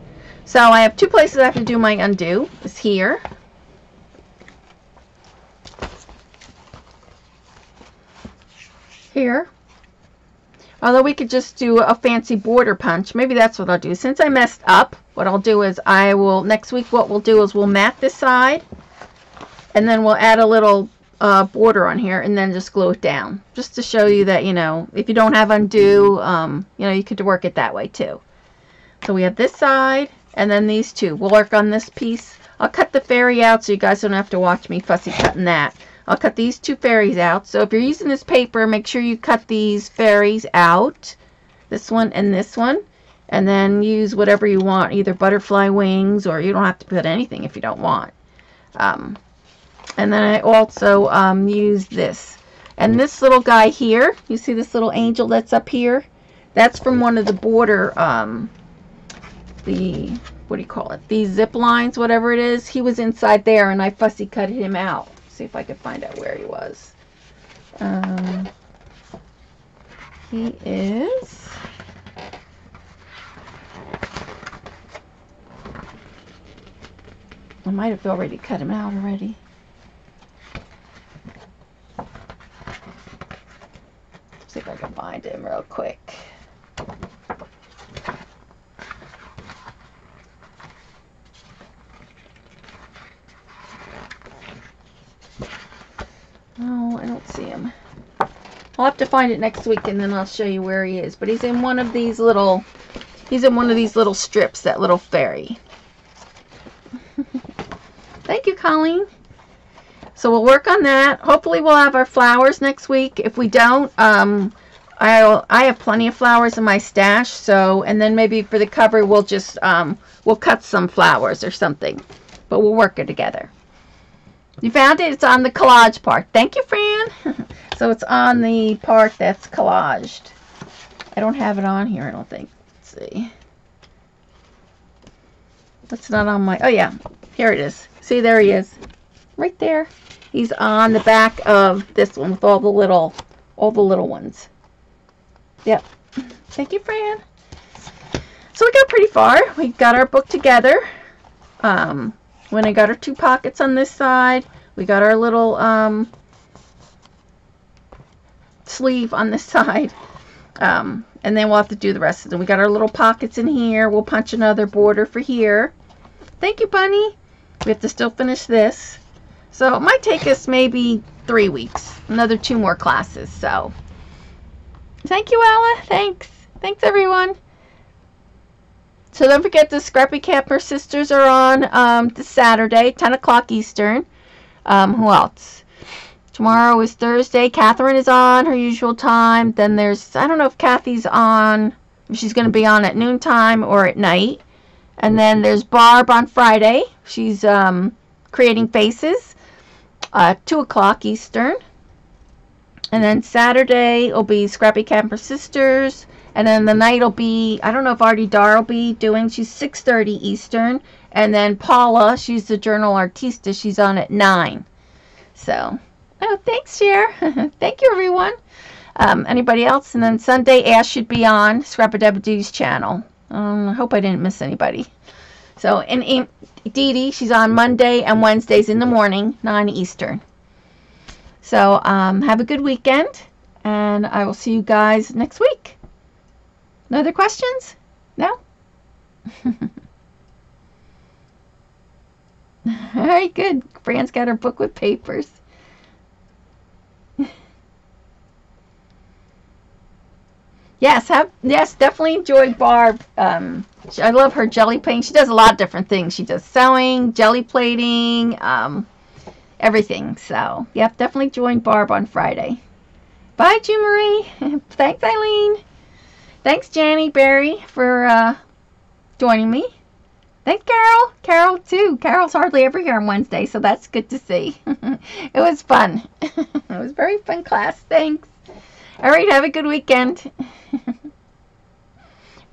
[SPEAKER 1] so I have two places I have to do my undo. Is here. Here. Although we could just do a fancy border punch. Maybe that's what I'll do. Since I messed up, what I'll do is I will, next week what we'll do is we'll mat this side. And then we'll add a little border on here and then just glue it down. Just to show you that, you know, if you don't have undo, you know, you could work it that way too. So we have this side and then these two. We'll work on this piece. I'll cut the fairy out so you guys don't have to watch me fussy cutting that. I'll cut these two fairies out. So if you're using this paper, make sure you cut these fairies out. This one and this one. And then use whatever you want. Either butterfly wings or you don't have to put anything if you don't want. And then I also use this. And this little guy here, you see this little angel that's up here? That's from one of the border, the, what do you call it? These zip lines, whatever it is. He was inside there and I fussy cut him out. See if I could find out where he was. He is... I might have already cut him out already. See if I can find him real quick. No, I don't see him. I'll have to find it next week and then I'll show you where he is. But he's in one of these little, strips, that little fairy. Thank you, Colleen. So we'll work on that. Hopefully we'll have our flowers next week. If we don't, I have plenty of flowers in my stash. So, and then maybe for the cover we'll just we'll cut some flowers or something. But we'll work it together. You found it? It's on the collage part. Thank you, Fran. So it's on the part that's collaged. I don't have it on here, I don't think. Let's see. That's not on my... Oh, yeah. Here it is. See, there he is. Right there. He's on the back of this one with all the little ones. Yep. Thank you, Fran. So we got pretty far. We got our book together. When I got our 2 pockets on this side, we got our little sleeve on this side. And then we'll have to do the rest of it. We got our little pockets in here. We'll punch another border for here. Thank you, Bunny. We have to still finish this. So it might take us maybe 3 weeks. Another 2 more classes. So thank you, Ella. Thanks. Thanks, everyone. So don't forget the Scrappy Camper Sisters are on this Saturday, 10 o'clock Eastern. Who else? Tomorrow is Thursday. Catherine is on her usual time. Then there's, I don't know if Kathy's on, if she's going to be on at noontime or at night. And then there's Barb on Friday. She's creating faces, 2 o'clock Eastern. And then Saturday will be Scrappy Camper Sisters. And then the night will be, I don't know if Artie Dar will be doing, she's 6:30 Eastern. And then Paula, she's the Journal Artista, she's on at 9. So, oh, thanks, Cher. Thank you, everyone. Anybody else? And then Sunday, Ash should be on Scrappa-Dabba-Doo's channel. I hope I didn't miss anybody. So, and Dee Dee, she's on Monday and Wednesdays in the morning, 9 Eastern. So, have a good weekend, and I will see you guys next week. No other questions? No? All right, good. Fran's got her book with papers. Yes, definitely enjoy Barb. I love her jelly plating. She does a lot of different things. She does sewing, jelly plating, everything. So, yep, definitely join Barb on Friday. Bye, Jean Marie. Thanks, Eileen. Thanks, Janny Barry, for joining me. Thanks, Carol. Carol, too. Carol's hardly ever here on Wednesday, so that's good to see. It was fun. It was a very fun class. Thanks. All right, have a good weekend.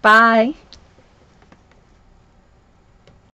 [SPEAKER 1] Bye.